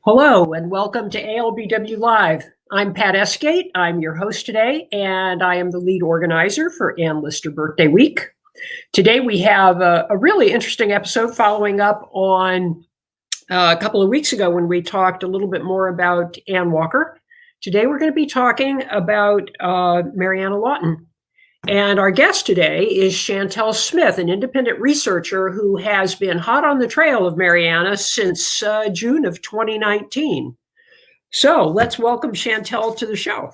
Hello and welcome to ALBW Live. I'm Pat Esgate. I'm your host today, and I am the lead organizer for Ann Lister Birthday Week. Today we have a really interesting episode following up on a couple of weeks ago when we talked a little bit more about Ann Walker. Today we're going to be talking about Mariana Lawton. And our guest today is Shantel Smith, an independent researcher who has been hot on the trail of Mariana since June of 2019. So let's welcome Shantel to the show.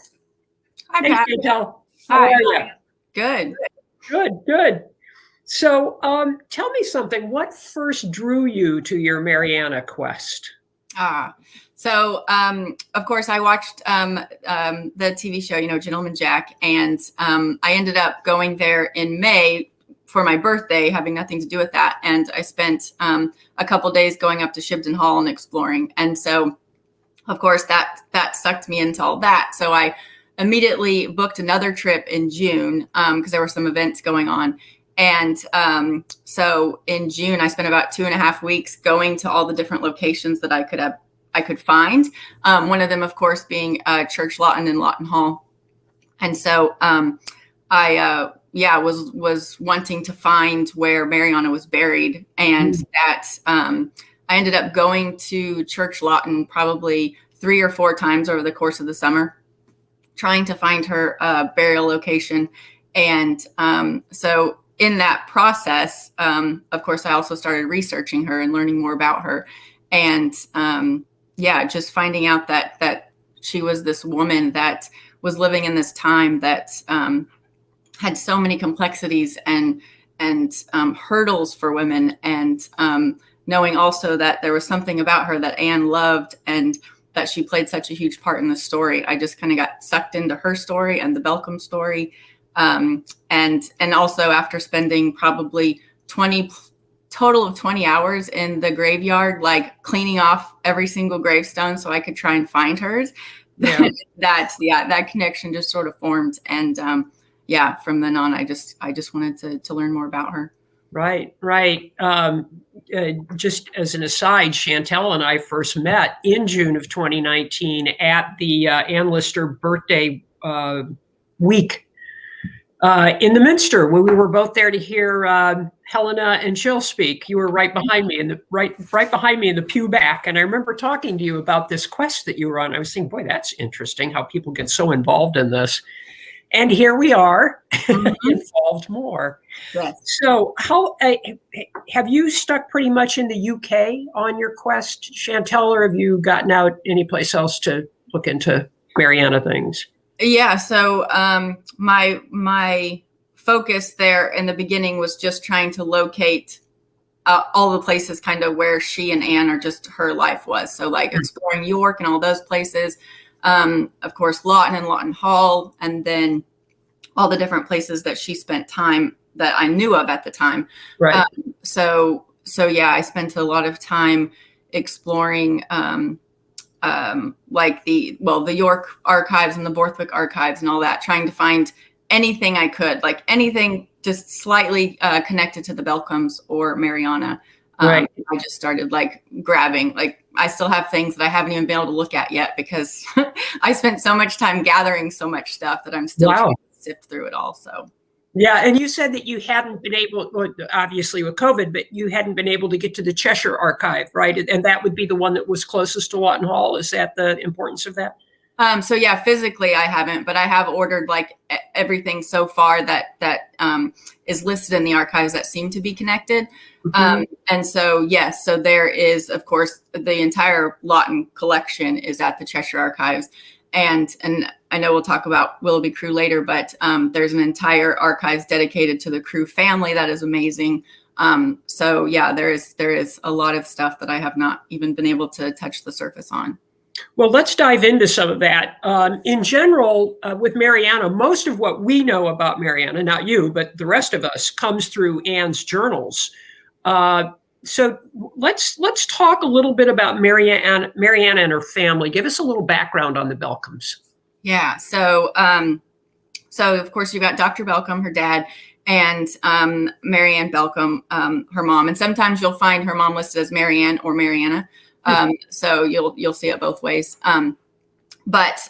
Hi, hey, Pat. Shantel. How are you? Good. Good. So tell me something. What first drew you to your Mariana quest? Of course, I watched the TV show, Gentleman Jack, and I ended up going there in May for my birthday, having nothing to do with that. And I spent a couple days going up to Shibden Hall and exploring. And so, of course, that sucked me into all that. So I immediately booked another trip in June because there were some events going on. And so in June, I spent about 2.5 weeks going to all the different locations that I could find. One of them, of course, being Church Lawton and Lawton Hall. And so I was wanting to find where Mariana was buried. And that I ended up going to Church Lawton probably 3 or 4 times over the course of the summer, trying to find her burial location. And so in that process, of course, I also started researching her and learning more about her. And just finding out that she was this woman that was living in this time that had so many complexities and hurdles for women, and knowing also that there was something about her that Anne loved and that she played such a huge part in the story. I just kind of got sucked into her story and the Belcombe story. And also after spending probably total of 20 hours in the graveyard, like cleaning off every single gravestone so I could try and find hers. Yeah. that connection just sort of formed. And from then on, I just wanted to learn more about her. Right. Just as an aside, Shantel and I first met in June of 2019 at the Ann Lister Birthday Week in the Minster, where we were both there to hear Helena and Jill speak. You were right behind me, right behind me in the pew back. And I remember talking to you about this quest that you were on. I was thinking, boy, that's interesting how people get so involved in this. And here we are, involved more. Yes. So how have you stuck pretty much in the UK on your quest, Shantel, or have you gotten out anyplace else to look into Mariana things? Yeah. So my focus there in the beginning was just trying to locate all the places kind of where she and Anne, or just her life was. So like exploring York and all those places. Of course, Lawton and Lawton Hall, and then all the different places that she spent time that I knew of at the time. Right. So I spent a lot of time exploring like the York archives and the Borthwick archives and all that, trying to find anything I could, like anything just slightly connected to the Belcombes or Mariana. Right. I just started like grabbing, like I still have things that I haven't even been able to look at yet because I spent so much time gathering so much stuff that I'm still trying to sift through it all. So. Yeah. And you said that you hadn't been able, obviously with COVID, but you hadn't been able to get to the Cheshire archive, right? And that would be the one that was closest to Lawton Hall. Is that the importance of that? Physically I haven't, but I have ordered like everything so far that is listed in the archives that seem to be connected. And so, yes, so there is, of course, the entire Lawton collection is at the Cheshire Archives. And I know we'll talk about Willoughby Crew later, but there's an entire archives dedicated to the Crew family that is amazing. There is a lot of stuff that I have not even been able to touch the surface on. Well, let's dive into some of that. In general, with Mariana, most of what we know about Mariana, not you, but the rest of us, comes through Anne's journals. So let's talk a little bit about Mariana and her family. Give us a little background on the Belcombes. Yeah. So of course you got Dr. Belcombe, her dad, and Marianne Belcombe, her mom. And sometimes you'll find her mom listed as Marianne or Mariana. So you'll see it both ways. But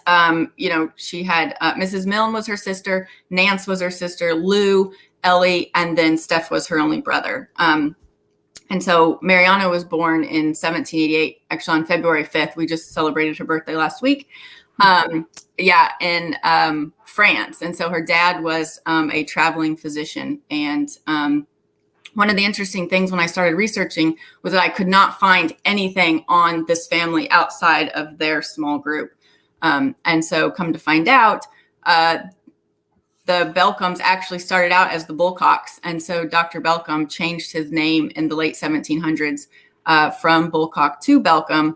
she had Mrs. Milne was her sister, Nance was her sister, Lou, Ellie, and then Steph was her only brother. And so Mariana was born in 1788, actually on February 5th. We just celebrated her birthday last week. In France. And so her dad was a traveling physician. And one of the interesting things when I started researching was that I could not find anything on this family outside of their small group. And so come to find out, the Belcombes actually started out as the Bulcocks. And so Dr. Belcombe changed his name in the late 1700s from Bulcock to Belcombe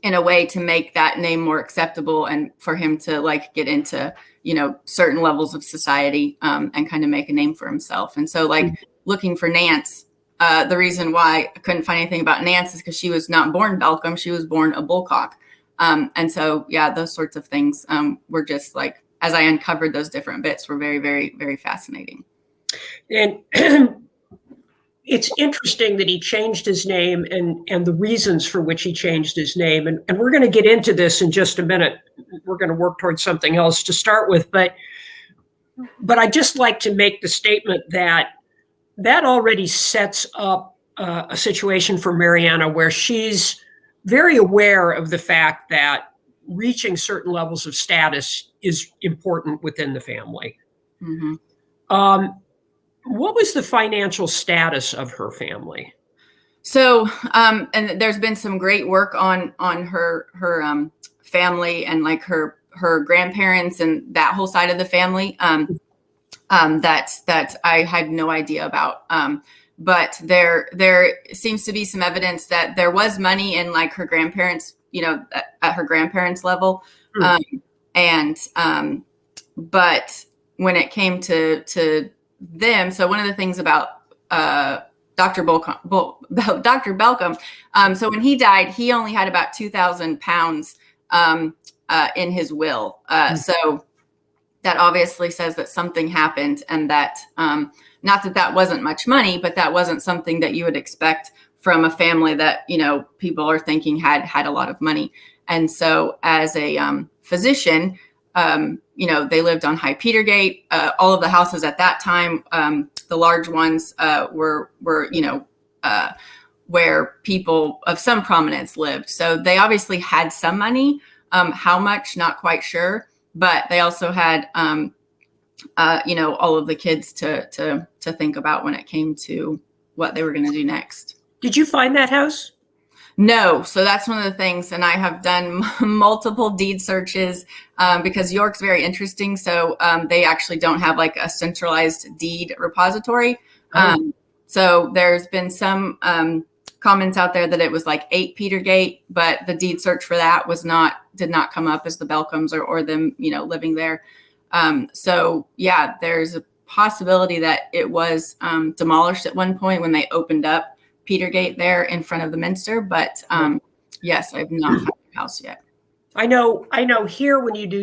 in a way to make that name more acceptable and for him to get into, certain levels of society and kind of make a name for himself. And so looking for Nance, the reason why I couldn't find anything about Nance is because she was not born Belcombe. She was born a Bulcock. And so, those sorts of things were just as I uncovered those different bits, were very, very, very fascinating. And it's interesting that he changed his name and the reasons for which he changed his name. And we're going to get into this in just a minute. We're going to work towards something else to start with. But I'd just like to make the statement that already sets up a situation for Mariana where she's very aware of the fact that reaching certain levels of status is important within the family. Mm-hmm. What was the financial status of her family? So, and there's been some great work on her family and her grandparents and that whole side of the family that I had no idea about. But there seems to be some evidence that there was money in her grandparents, at her grandparents' level. But when it came to them, so one of the things about Dr. Belcombe, so when he died, he only had about 2,000 pounds in his will. So that obviously says that something happened and that not that wasn't much money, but that wasn't something that you would expect from a family that, people are thinking had a lot of money. And so as a physician, they lived on High Petergate. All of the houses at that time, the large ones were where people of some prominence lived. So they obviously had some money. How much, not quite sure. But they also had, all of the kids to think about when it came to what they were going to do next. Did you find that house? No. So that's one of the things. And I have done multiple deed searches because York's very interesting. So they actually don't have a centralized deed repository. So there's been some comments out there that it was 8 Petergate, but the deed search for that did not come up as the Belcombes or them, living there. So there's a possibility that it was demolished at one point when they opened up Petergate there in front of the Minster. But yes, I've not found the house yet. I know here when you do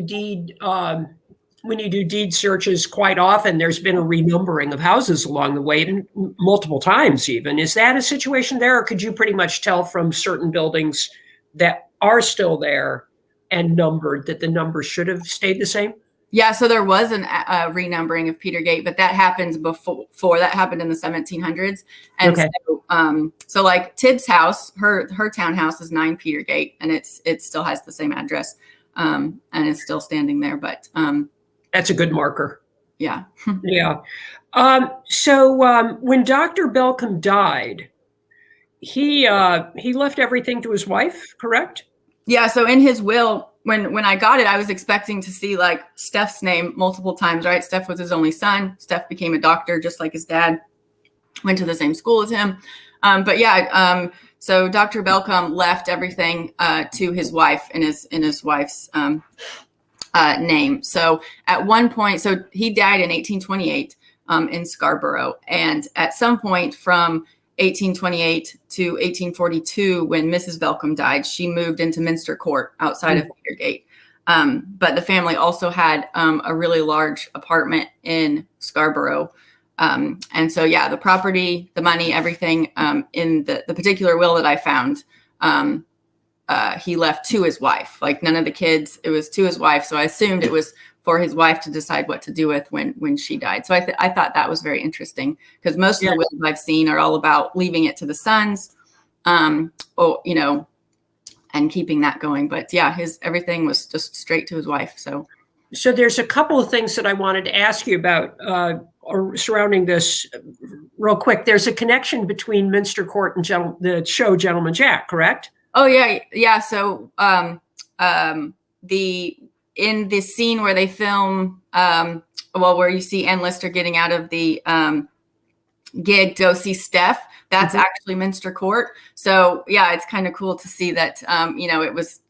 deed searches, quite often there's been a renumbering of houses along the way, and multiple times even. Is that a situation there, or could you pretty much tell from certain buildings that are still there and numbered that the numbers should have stayed the same? Yeah, so there was a renumbering of Petergate, but that happened before. That happened in the 1700s. And okay. So Tibbs' house, her townhouse is 9 Petergate, and it still has the same address, and it's still standing there. But that's a good marker. Yeah. Yeah. So when Dr. Belcombe died, he left everything to his wife, correct? Yeah. So in his will, when I got it, I was expecting to see Steph's name multiple times, right? Steph was his only son. Steph became a doctor just like his dad, went to the same school as him. So Dr. Belcombe left everything to his wife in his wife's name. So at one point, so he died in 1828 in Scarborough. And at some point from 1828 to 1842, when Mrs. Belcombe died, she moved into Minster Court outside of Petergate. But the family also had a really large apartment in Scarborough. And so, yeah, the property, the money, everything in the particular will that I found, he left to his wife. Like none of the kids, it was to his wife. So I assumed it was for his wife to decide what to do with when she died. So I thought that was very interesting because most of the wills I've seen are all about leaving it to the sons, or and keeping that going. But yeah, everything was just straight to his wife. So there's a couple of things that I wanted to ask you about surrounding this real quick. There's a connection between Minster Court and the show Gentleman Jack, correct? Oh yeah. So in the scene where they film, where you see Ann Lister getting out of the gig to go see Steph, that's actually Minster Court. So yeah, it's kind of cool to see that, it was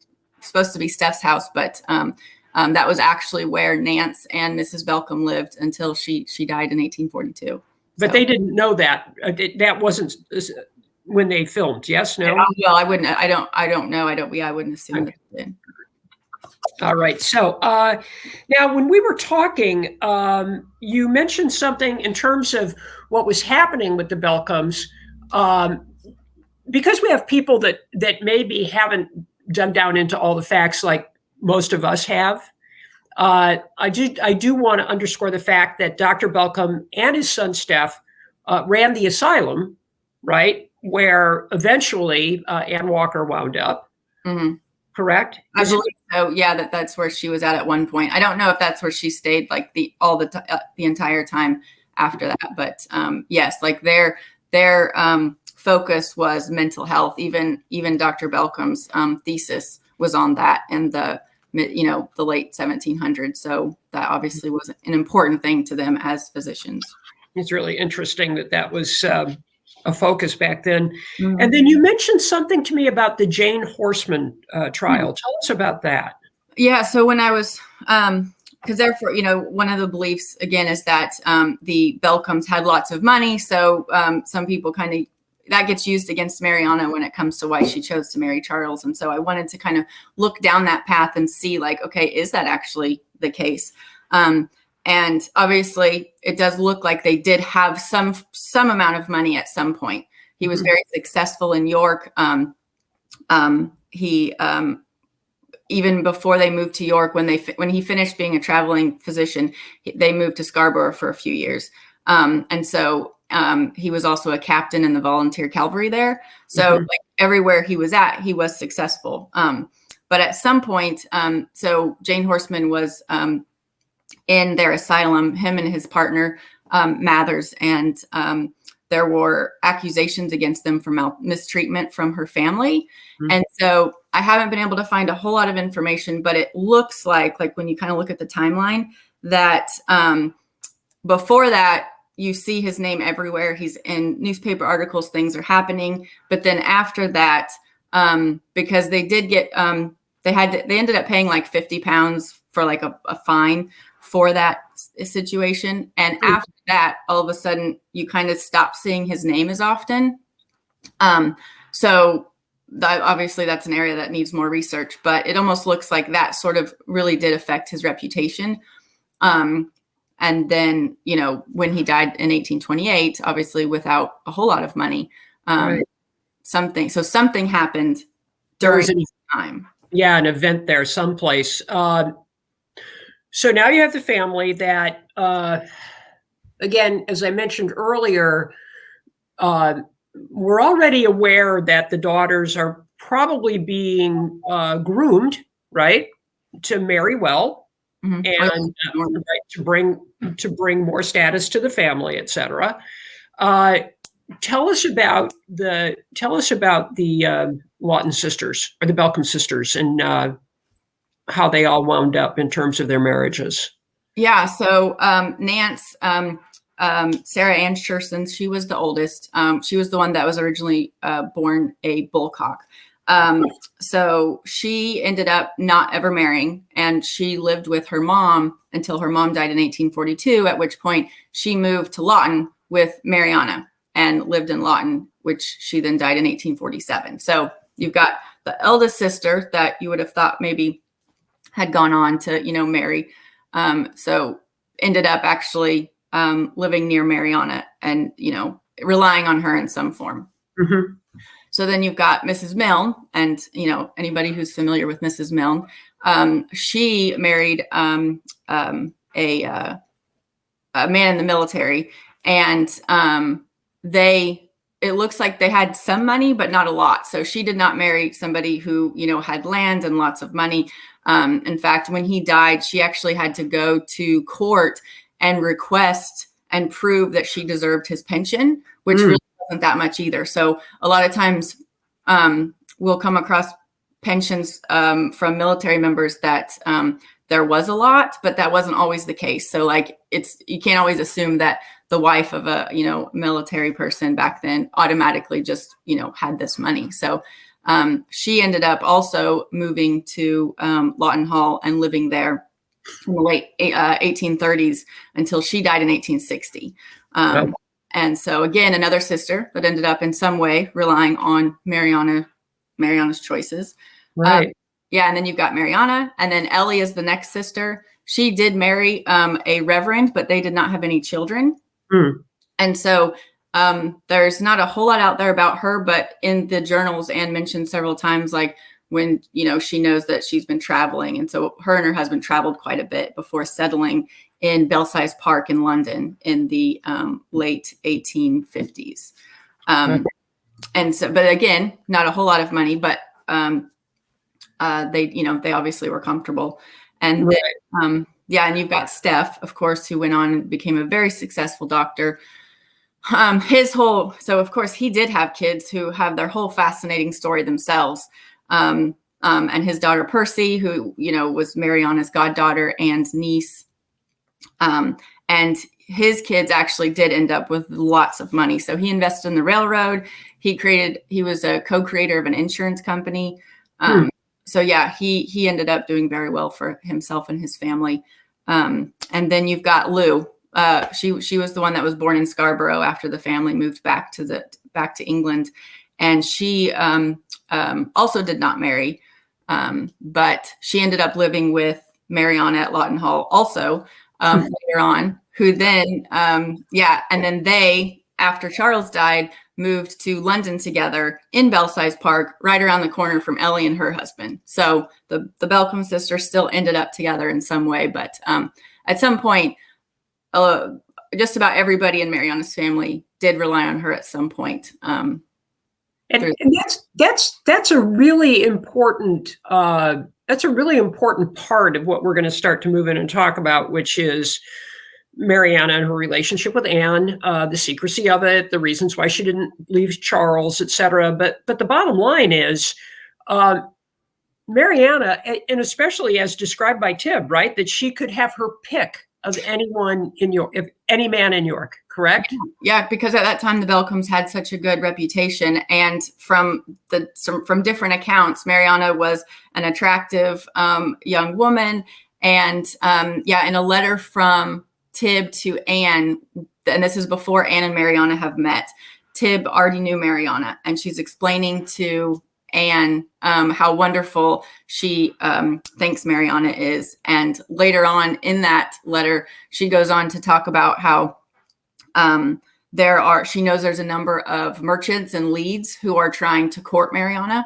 supposed to be Steph's house, but that was actually where Nance and Mrs. Belcombe lived until she died in 1842. But they didn't know that. That wasn't when they filmed. Yes, no. Well, I wouldn't. I don't know. I wouldn't assume that they did. All right. So now, when we were talking, you mentioned something in terms of what was happening with the Belcombes, because we have people that maybe haven't dug down into all the facts like most of us have. I do want to underscore the fact that Dr. Belcombe and his son Steph ran the asylum, right, where eventually Ann Walker wound up. Mm-hmm. Correct? I believe so. Yeah, that's where she was at one point. I don't know if that's where she stayed like the entire time after that, but yes, like their focus was mental health. Even Dr. Belcombe's thesis was on that in the late 1700s. So that obviously was an important thing to them as physicians. It's really interesting that was a focus back then. Mm-hmm. And then you mentioned something to me about the Jane Horseman trial. Tell us about that. Yeah. So when I was, because therefore, one of the beliefs again is that the Belcombes had lots of money. So some people that gets used against Mariana when it comes to why she chose to marry Charles. And so I wanted to kind of look down that path and see like, okay, is that actually the case? And obviously it does look like they did have some amount of money at some point. He was very successful in York. He even before they moved to York, when he finished being a traveling physician, they moved to Scarborough for a few years. And so he was also a captain in the volunteer cavalry there. So like everywhere he was at, he was successful. But at some point, so Jane Horseman was in their asylum, him and his partner, Mathers, and there were accusations against them for mistreatment from her family. Mm-hmm. And so I haven't been able to find a whole lot of information, but it looks like when you kind of look at the timeline, that before that, you see his name everywhere. He's in newspaper articles, things are happening. But then after that, because they did get, they ended up paying like £50 for like a fine for that situation. And after that, all of a sudden you kind of stop seeing his name as often. So obviously that's an area that needs more research, but it almost looks like that sort of really did affect his reputation. And then, when he died in 1828, obviously without a whole lot of money, something happened during this time. Yeah, an event there someplace. So now you have the family that, again, as I mentioned earlier, we're already aware that the daughters are probably being groomed, right, to marry well. Mm-hmm. And to bring more status to the family, et cetera. Tell us about the Lawton sisters or the Belcombe sisters and how they all wound up in terms of their marriages. Yeah. So Nance, Sarah Ann Sherson, she was the oldest. She was the one that was originally born a bullcock. So she ended up not ever marrying, and she lived with her mom until her mom died in 1842, at which point she moved to Lawton with Mariana and lived in Lawton, which she then died in 1847. So you've got the eldest sister that you would have thought maybe had gone on to, marry. So ended up actually living near Mariana and, relying on her in some form. Mm-hmm. So then you've got Mrs. Milne, and, anybody who's familiar with Mrs. Milne, she married a man in the military, and it looks like they had some money, but not a lot. So she did not marry somebody who, had land and lots of money. In fact, when he died, she actually had to go to court and request and prove that she deserved his pension, which really wasn't that much either. So a lot of times we'll come across pensions from military members that there was a lot, but that wasn't always the case. So you can't always assume that the wife of a, military person back then automatically just, had this money. So she ended up also moving to Lawton Hall and living there in the late 1830s until she died in 1860. And so again, another sister that ended up in some way relying on Mariana's choices. Right. And then you've got Mariana, and then Ellie is the next sister. She did marry a reverend, but they did not have any children. And so there's not a whole lot out there about her, but in the journals, Anne mentioned several times, when, she knows that she's been traveling. And so her and her husband traveled quite a bit before settling in Belsize Park in London in the late 1850s. And so, but again, not a whole lot of money, but they obviously were comfortable. And then, and you've got Steph, of course, who went on and became a very successful doctor. So of course he did have kids who have their whole fascinating story themselves. And his daughter Percy, who, was Mariana's goddaughter and niece. And his kids actually did end up with lots of money. So he invested in the railroad. He was a co-creator of an insurance company. So yeah, he ended up doing very well for himself and his family. And then you've got Lou. She was the one that was born in Scarborough after the family moved back to England. And she also did not marry, but she ended up living with Mariana at Lawton Hall also later on, who then, and then they, after Charles died, moved to London together in Belsize Park, right around the corner from Ellie and her husband. So the Belcombe sisters still ended up together in some way, but at some point, just about everybody in Mariana's family did rely on her at some point. And that's a really important part of what we're going to start to move in and talk about, which is Mariana and her relationship with Anne, the secrecy of it, the reasons why she didn't leave Charles, etc. But the bottom line is, Mariana, and especially as described by Tib, right, that she could have her pick of anyone in York, if any man in York, correct? Yeah, because at that time the Belcombes had such a good reputation, and from different accounts, Mariana was an attractive young woman, and in a letter from Tib to Anne, and this is before Anne and Mariana have met, Tib already knew Mariana, and she's explaining to Anne how wonderful she thinks Mariana is. And later on in that letter, she goes on to talk about how she knows there's a number of merchants and leads who are trying to court Mariana.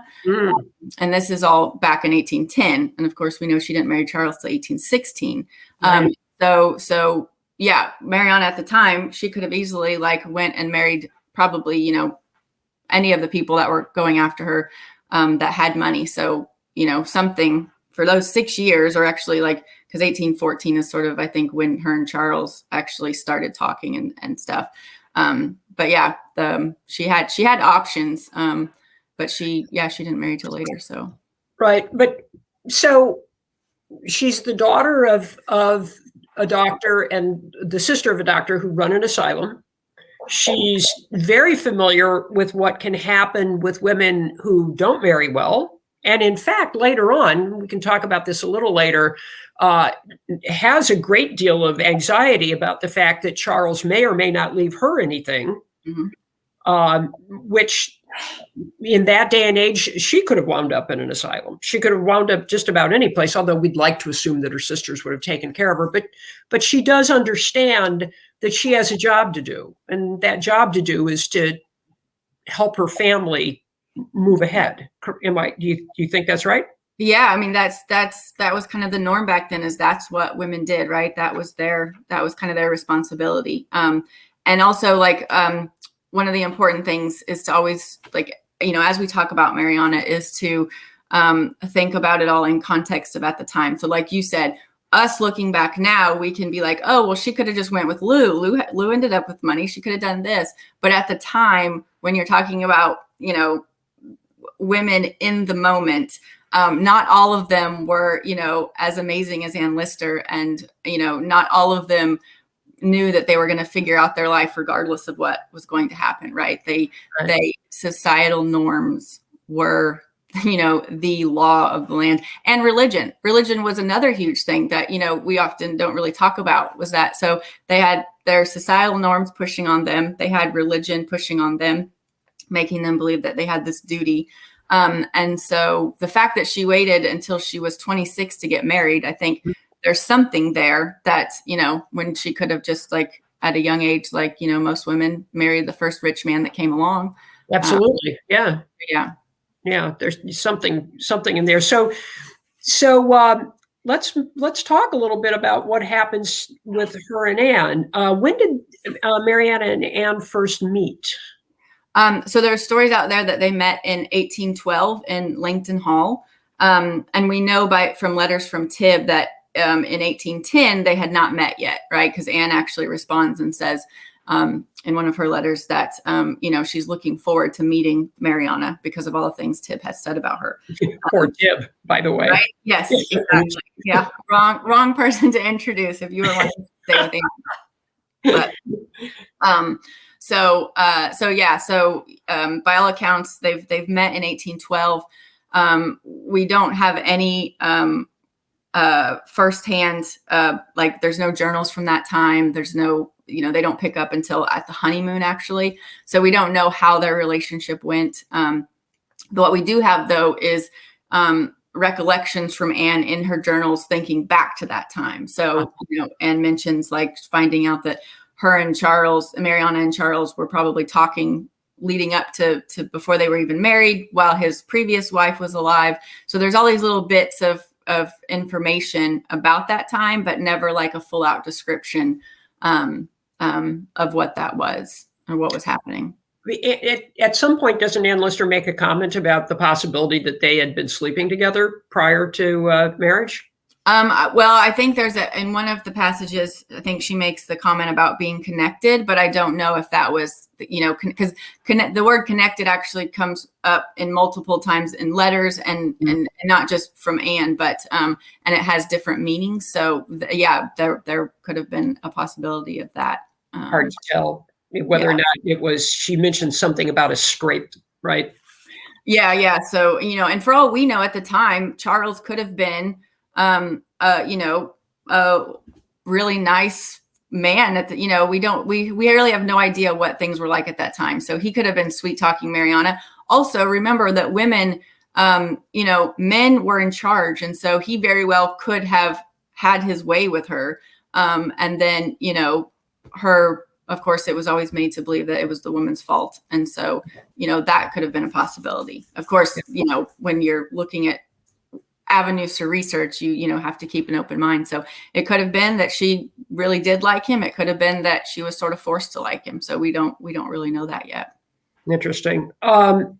And this is all back in 1810. And of course, we know she didn't marry Charles till 1816. Right. So yeah, Mariana at the time, she could have easily went and married probably, any of the people that were going after her that had money. So, something for those 6 years, or actually because 1814 is sort of, I think, when her and Charles actually started talking and stuff. But yeah, she had options, but she didn't marry till later. So. Right. But so she's the daughter of a doctor and the sister of a doctor who run an asylum. She's very familiar with what can happen with women who don't marry well. And in fact, later on, we can talk about this a little later, has a great deal of anxiety about the fact that Charles may or may not leave her anything, which in that day and age, she could have wound up in an asylum. She could have wound up just about any place, although we'd like to assume that her sisters would have taken care of her. But she does understand that she has a job to do, and that job to do is to help her family move ahead. Do you think that's right? Yeah, I mean that was kind of the norm back then, is that's what women did, right? That was kind of their responsibility. And also one of the important things is to always, like, as we talk about Mariana, is to think about it all in context of at the time. So like you said, us looking back now, we can be like, oh, well, she could have just went with Lou. Lou ended up with money. She could have done this. But at the time, when you're talking about, women in the moment, not all of them were, as amazing as Ann Lister, and, not all of them knew that they were going to figure out their life regardless of what was going to happen. Right. They societal norms were, the law of the land. And religion was another huge thing that, we often don't really talk about, was that. So they had their societal norms pushing on them. They had religion pushing on them, making them believe that they had this duty. And so the fact that she waited until she was 26 to get married, I think there's something there that, when she could have just, like, at a young age, like, most women married the first rich man that came along. Absolutely. Yeah. There's something in there. So let's talk a little bit about what happens with her and Anne. When did Mariana and Anne first meet? So there are stories out there that they met in 1812 in Langton Hall. And we know from letters from Tib that in 1810, they had not met yet, right? Because Anne actually responds and says in one of her letters that, she's looking forward to meeting Mariana because of all the things Tib has said about her. Poor Tib, by the way. Right? Yes, exactly. Yeah, wrong person to introduce if you were wanting to stay with Anne. But, So by all accounts, they've met in 1812. We don't have any firsthand, there's no journals from that time. There's no, they don't pick up until at the honeymoon, actually. So we don't know how their relationship went. But what we do have, though, is recollections from Anne in her journals thinking back to that time. So, Anne mentions, like, finding out that her and Mariana and Charles were probably talking leading up to before they were even married, while his previous wife was alive. So there's all these little bits of information about that time, but never like a full out description of what that was or what was happening. At some point, doesn't Ann Lister make a comment about the possibility that they had been sleeping together prior to marriage? Well, I think in one of the passages, I think she makes the comment about being connected, but I don't know if that was, because the word connected actually comes up in multiple times in letters and not just from Anne, but, and it has different meanings. So there could have been a possibility of that. Hard to tell whether or not it was, she mentioned something about a scrape, right? Yeah. So, and for all we know at the time, Charles could have been, a really nice man we really have no idea what things were like at that time. So he could have been sweet talking Mariana. Also, remember that women, men were in charge. And so he very well could have had his way with her. And then, her, of course, it was always made to believe that it was the woman's fault. And so, that could have been a possibility. Of course, when you're looking at avenues to research, you have to keep an open mind. So it could have been that she really did like him. It could have been that she was sort of forced to like him. So we don't really know that yet. Interesting. The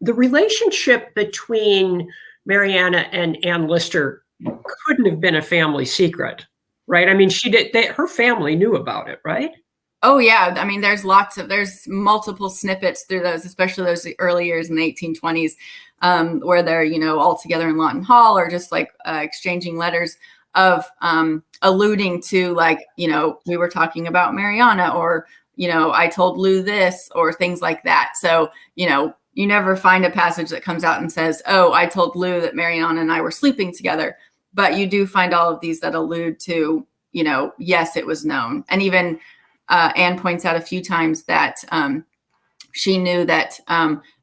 relationship between Mariana and Ann Lister couldn't have been a family secret, right? I mean, her family knew about it, right? Oh yeah. I mean, there's multiple snippets through those, especially those early years in the 1820s, where they're, all together in Lawton Hall, or just like exchanging letters of alluding to, like, we were talking about Mariana, or, I told Lou this, or things like that. So, you never find a passage that comes out and says, oh, I told Lou that Mariana and I were sleeping together. But you do find all of these that allude to, yes, it was known. And even Anne points out a few times that she knew that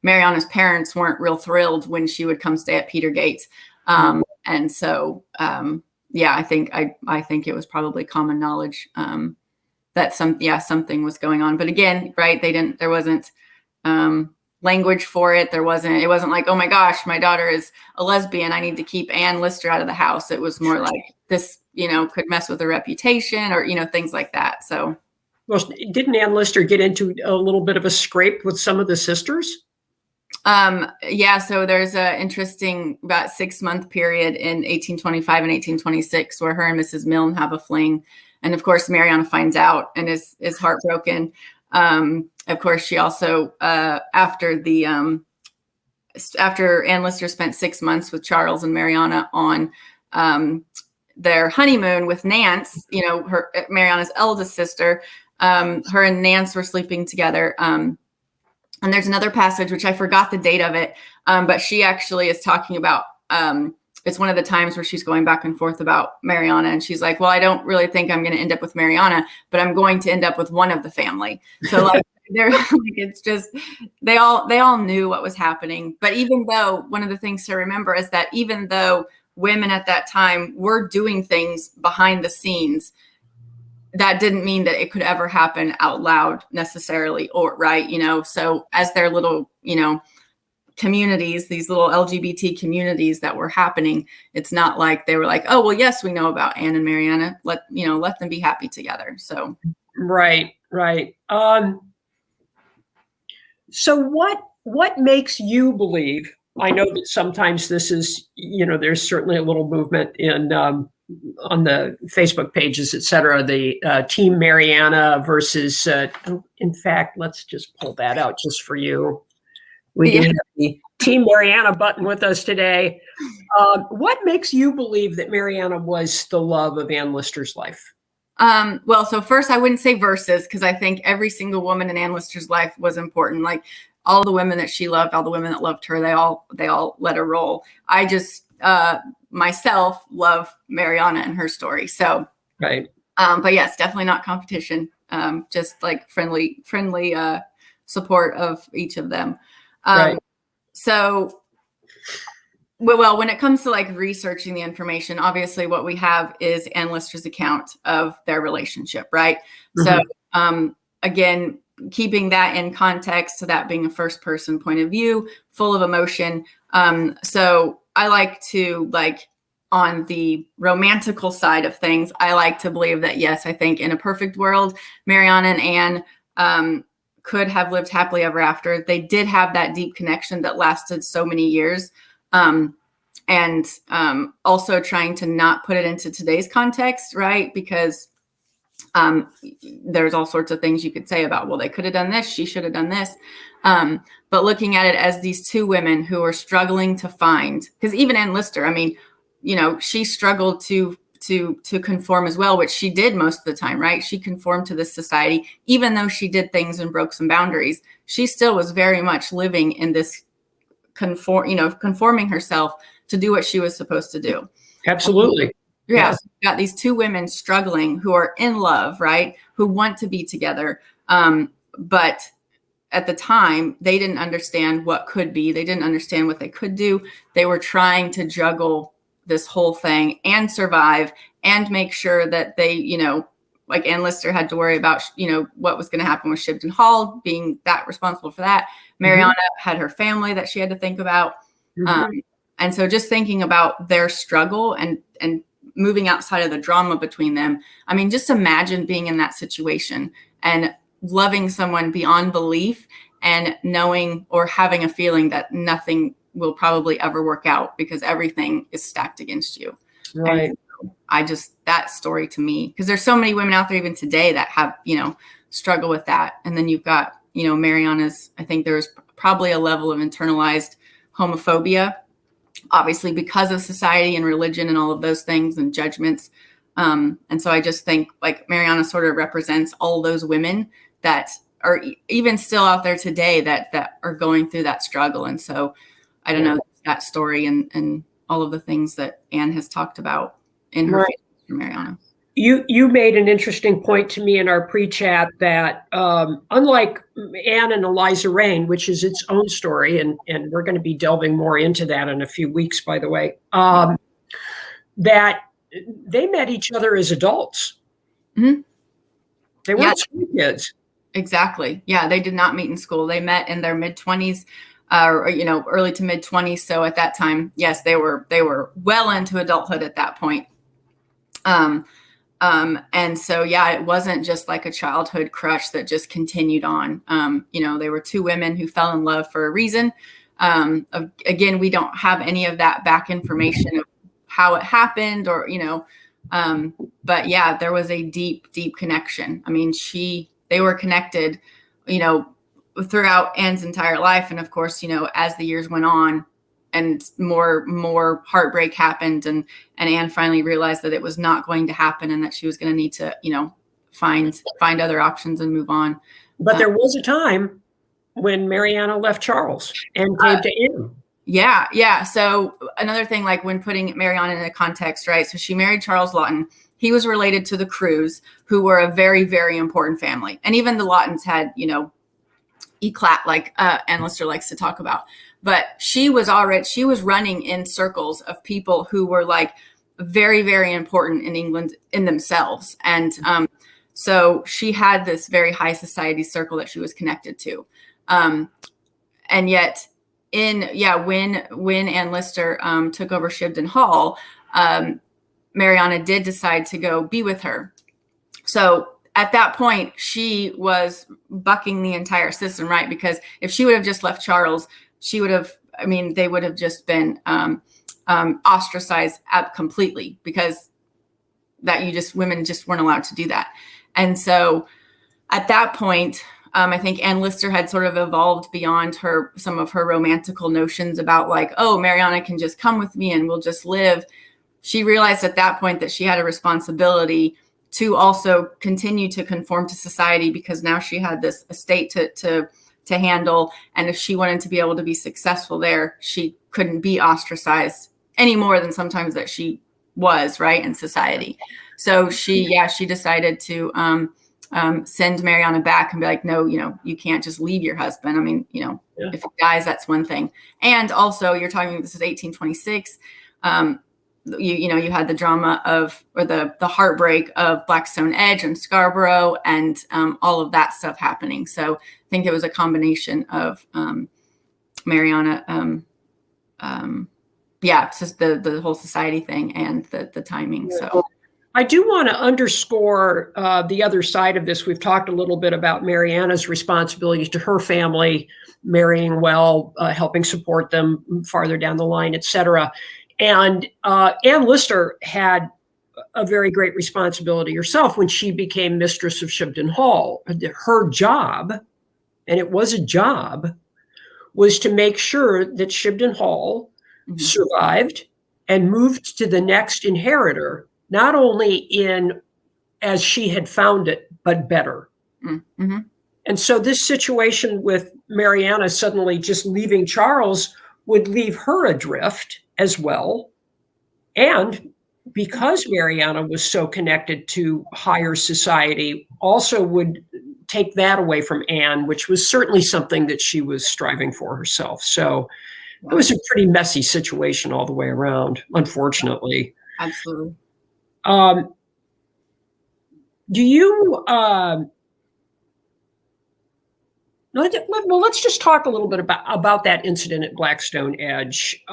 Mariana's parents weren't real thrilled when she would come stay at Petergate. And so, yeah, I think it was probably common knowledge that something was going on. But again, right, there wasn't language for it. It wasn't like, oh my gosh, my daughter is a lesbian, I need to keep Ann Lister out of the house. It was more like this, could mess with her reputation or, things like that. So. Well, didn't Ann Lister get into a little bit of a scrape with some of the sisters? Yeah, so there's an interesting about 6-month period in 1825 and 1826 where her and Mrs. Milne have a fling. And of course, Mariana finds out and is heartbroken. Of course, she also, after Ann Lister spent 6 months with Charles and Mariana on their honeymoon with Nance, Mariana's eldest sister, her and Nance were sleeping together. And there's another passage, which I forgot the date of it, but she actually is talking about, it's one of the times where she's going back and forth about Mariana. And she's like, well, I don't really think I'm going to end up with Mariana, but I'm going to end up with one of the family. So like, they're like, it's just, they all knew what was happening. But even though, one of the things to remember is that even though women at that time were doing things behind the scenes, that didn't mean that it could ever happen out loud necessarily, or right, so as their little, communities, these little LGBT communities that were happening, it's not like they were like, oh, well, yes, we know about Anne and Mariana. Let them be happy together. So. Right. So what makes you believe, I know that sometimes this is, there's certainly a little movement in, on the Facebook pages, et cetera, the Team Mariana versus, in fact, let's just pull that out just for you. We do have the Team Mariana button with us today. What makes you believe that Mariana was the love of Ann Lister's life? Well, so first I wouldn't say versus, because I think every single woman in Ann Lister's life was important. Like all the women that she loved, all the women that loved her, they all let her roll. I just, myself love Mariana and her story. So, right. But yes, definitely not competition. Just like friendly support of each of them. Right. So, well, when it comes to like researching the information, obviously what we have is Ann Lister's account of their relationship, right? Mm-hmm. So, again, keeping that in context, so that being a first person point of view, full of emotion. So I like to, like, on the romantical side of things, I like to believe that, yes, I think in a perfect world, Mariana and Anne could have lived happily ever after. They did have that deep connection that lasted so many years. And also trying to not put it into today's context, right? Because there's all sorts of things you could say about, well, they could have done this, she should have done this. But looking at it as these two women who are struggling to find, because even Ann Lister, I mean, she struggled to conform as well, which she did most of the time, right? She conformed to this society, even though she did things and broke some boundaries. She still was very much living in this conforming herself to do what she was supposed to do. Absolutely. Yeah. So you've got these two women struggling who are in love, right? Who want to be together. But at the time, they didn't understand what could be. They didn't understand what they could do. They were trying to juggle this whole thing and survive and make sure that they, like Ann Lister had to worry about, what was going to happen with Shibden Hall, being that responsible for that. Mariana had her family that she had to think about. And so just thinking about their struggle and moving outside of the drama between them. I mean, just imagine being in that situation and loving someone beyond belief and knowing or having a feeling that nothing will probably ever work out because everything is stacked against you. Right. So that story to me, because there's so many women out there even today that have, struggle with that. And then you've got, Mariana's, I think there's probably a level of internalized homophobia, obviously because of society and religion and all of those things and judgments. And so I just think like Mariana sort of represents all those women that are even still out there today that are going through that struggle. And so I don't know, that story and all of the things that Anne has talked about in her for Mariana. You made an interesting point to me in our pre-chat that unlike Anne and Eliza Rain, which is its own story, and we're going to be delving more into that in a few weeks, by the way, that they met each other as adults. Mm-hmm. They weren't school kids. Exactly. Yeah, they did not meet in school. They met in their mid-20s, or early to mid-20s. So at that time, yes, they were well into adulthood at that point. And so, yeah, it wasn't just like a childhood crush that just continued on. They were two women who fell in love for a reason. Again, we don't have any of that back information of how it happened but yeah, there was a deep, deep connection. I mean, they were connected, throughout Anne's entire life. And of course, as the years went on and more heartbreak happened, and Anne finally realized that it was not going to happen and that she was going to need to, find other options and move on. But there was a time when Mariana left Charles and came to Anne. Yeah. So another thing, like when putting Mariana in a context, right? So she married Charles Lawton. He was related to the Crews, who were a very, very important family. And even the Lawtons had, eclat, like Anne Lister likes to talk about. But she was running in circles of people who were like very, very important in England in themselves. And so she had this very high society circle that she was connected to. And yet when Anne Lister took over Shibden Hall, Mariana did decide to go be with her. So at that point, she was bucking the entire system, right? Because if she would have just left Charles, they would have just been ostracized completely, because women just weren't allowed to do that. And so at that point, I think Anne Lister had sort of evolved beyond some of her romantical notions about like, oh, Mariana can just come with me and we'll just live. She realized at that point that she had a responsibility to also continue to conform to society, because now she had this estate to handle. And if she wanted to be able to be successful there, she couldn't be ostracized any more than sometimes that she was, right, in society. So she decided to send Mariana back and be like, no, you can't just leave your husband. I mean, if he dies, that's one thing. And also this is 1826. You had the drama the heartbreak of Blackstone Edge and Scarborough and all of that stuff happening. So I think it was a combination of Mariana, it's just the whole society thing and the timing. So I do want to underscore the other side of this. We've talked a little bit about Mariana's responsibilities to her family, marrying well, helping support them farther down the line, et cetera. And Anne Lister had a very great responsibility herself when she became mistress of Shibden Hall. Her job, and it was a job, was to make sure that Shibden Hall survived and moved to the next inheritor, not only as she had found it, but better. Mm-hmm. And so this situation with Mariana suddenly just leaving Charles would leave her adrift as well. And because Mariana was so connected to higher society, also would take that away from Anne, which was certainly something that she was striving for herself. So it was a pretty messy situation all the way around, unfortunately. Absolutely. Do you, let's just talk a little bit about that incident at Blackstone Edge.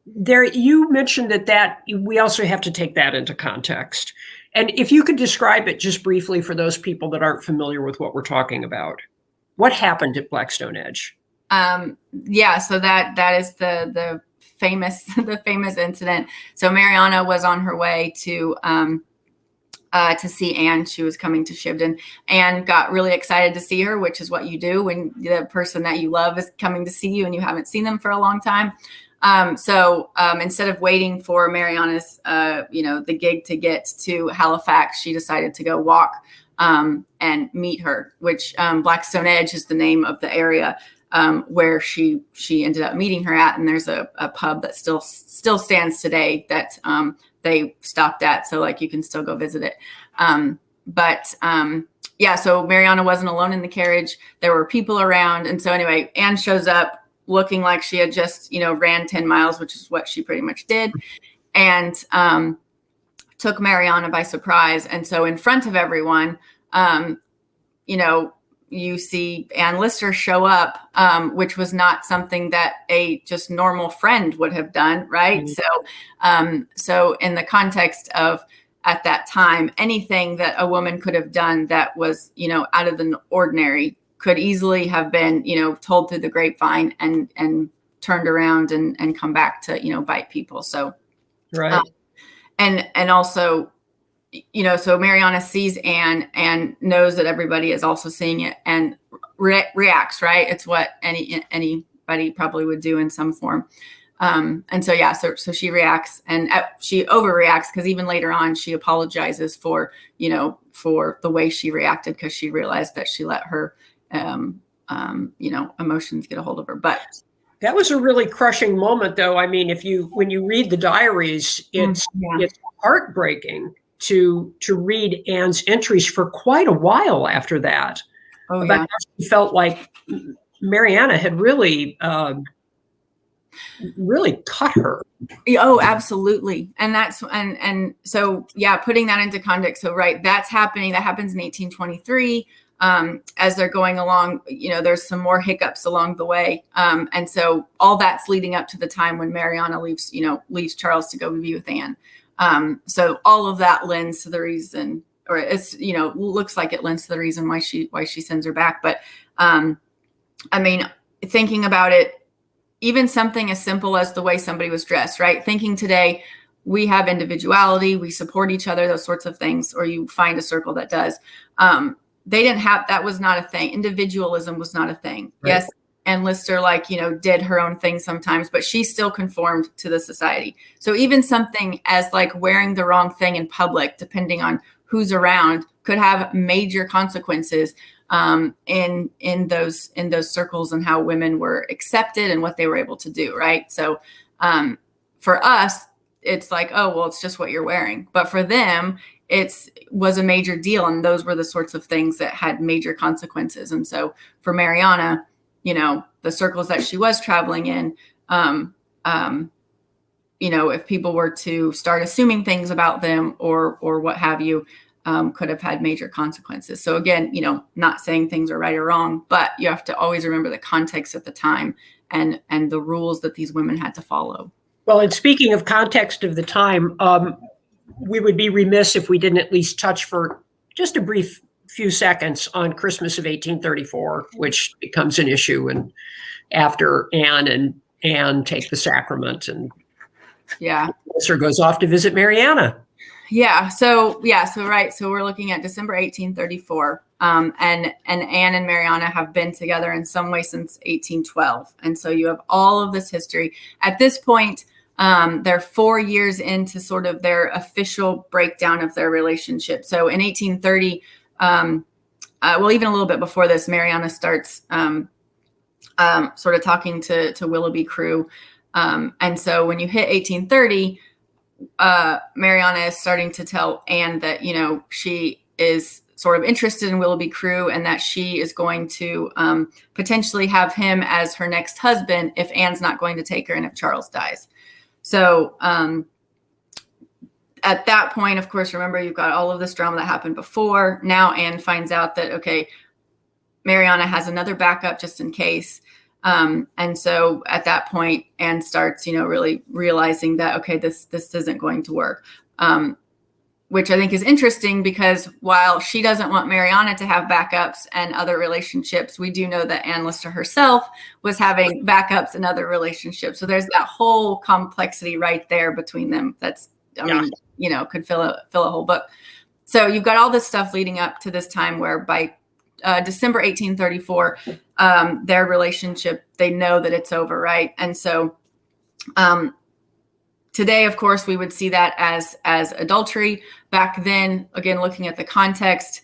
You mentioned that we also have to take that into context. And if you could describe it just briefly for those people that aren't familiar with what we're talking about. What happened at Blackstone Edge? So that is the famous incident. So Mariana was on her way to see Anne. She was coming to Shibden and got really excited to see her, which is what you do when the person that you love is coming to see you and you haven't seen them for a long time. So instead of waiting for Mariana's, the gig to get to Halifax, she decided to go walk and meet her, which Blackstone Edge is the name of the area where she ended up meeting her at. And there's a pub that still stands today that they stopped at. So like you can still go visit it. So Mariana wasn't alone in the carriage. There were people around. And so anyway, Anne shows up looking like she had just, ran 10 miles, which is what she pretty much did. And took Mariana by surprise. And so in front of everyone, you see Ann Lister show up, which was not something that a just normal friend would have done, right? Mm-hmm. So in the context of at that time, anything that a woman could have done that was, out of the ordinary could easily have been, told through the grapevine and turned around and come back to, bite people. So, right. And also, so Mariana sees Anne and knows that everybody is also seeing it and reacts, right? It's what anybody probably would do in some form. And so she reacts and she overreacts because even later on, she apologizes for the way she reacted because she realized that she let her, emotions get a hold of her. But that was a really crushing moment, though. I mean, when you read the diaries, it's heartbreaking to read Anne's entries for quite a while after that. About how she felt like Mariana had really cut her. Oh, absolutely. And that's, and so, putting that into context. So, right, that's happening. That happens in 1823. As they're going along, there's some more hiccups along the way. And so all that's leading up to the time when Mariana leaves Charles to go be with Anne. So all of that lends to the reason, or it's, looks like it lends to the reason why she sends her back. But, thinking about it, even something as simple as the way somebody was dressed, right? Thinking today, we have individuality, we support each other, those sorts of things, or you find a circle that does. They didn't have, that was not a thing. Individualism was not a thing. Right. Yes. And Lister, did her own thing sometimes, but she still conformed to the society. So even something as wearing the wrong thing in public, depending on who's around, could have major consequences in those circles and how women were accepted and what they were able to do. Right. So for us, it's it's just what you're wearing. But for them, was a major deal. And those were the sorts of things that had major consequences. And so for Mariana, the circles that she was traveling in, if people were to start assuming things about them or what have you, could have had major consequences. So again, not saying things are right or wrong, but you have to always remember the context at the time and the rules that these women had to follow. Well, and speaking of context of the time, we would be remiss if we didn't at least touch for just a brief few seconds on Christmas of 1834, which becomes an issue and after Anne take the sacrament and Lister goes off to visit Mariana. So right. So we're looking at December 1834. And Anne and Mariana have been together in some way since 1812. And so you have all of this history. At this point, they're 4 years into sort of their official breakdown of their relationship. So in 1830, even a little bit before this, Mariana starts sort of talking to Willoughby Crewe. And so when you hit 1830, Mariana is starting to tell Anne that, she is sort of interested in Willoughby Crewe and that she is going to potentially have him as her next husband if Anne's not going to take her and if Charles dies. So at that point, of course, remember, you've got all of this drama that happened before. Now Anne finds out that, okay, Mariana has another backup just in case. And so at that point, Anne starts, really realizing that, okay, this isn't going to work, which I think is interesting because while she doesn't want Mariana to have backups and other relationships, we do know that Anne Lister herself was having backups and other relationships. So there's that whole complexity right there between them. That's, could fill a whole book. So you've got all this stuff leading up to this time where by December 1834, their relationship, they know that it's over, right? And so today, of course, we would see that as adultery. Back then, again, looking at the context,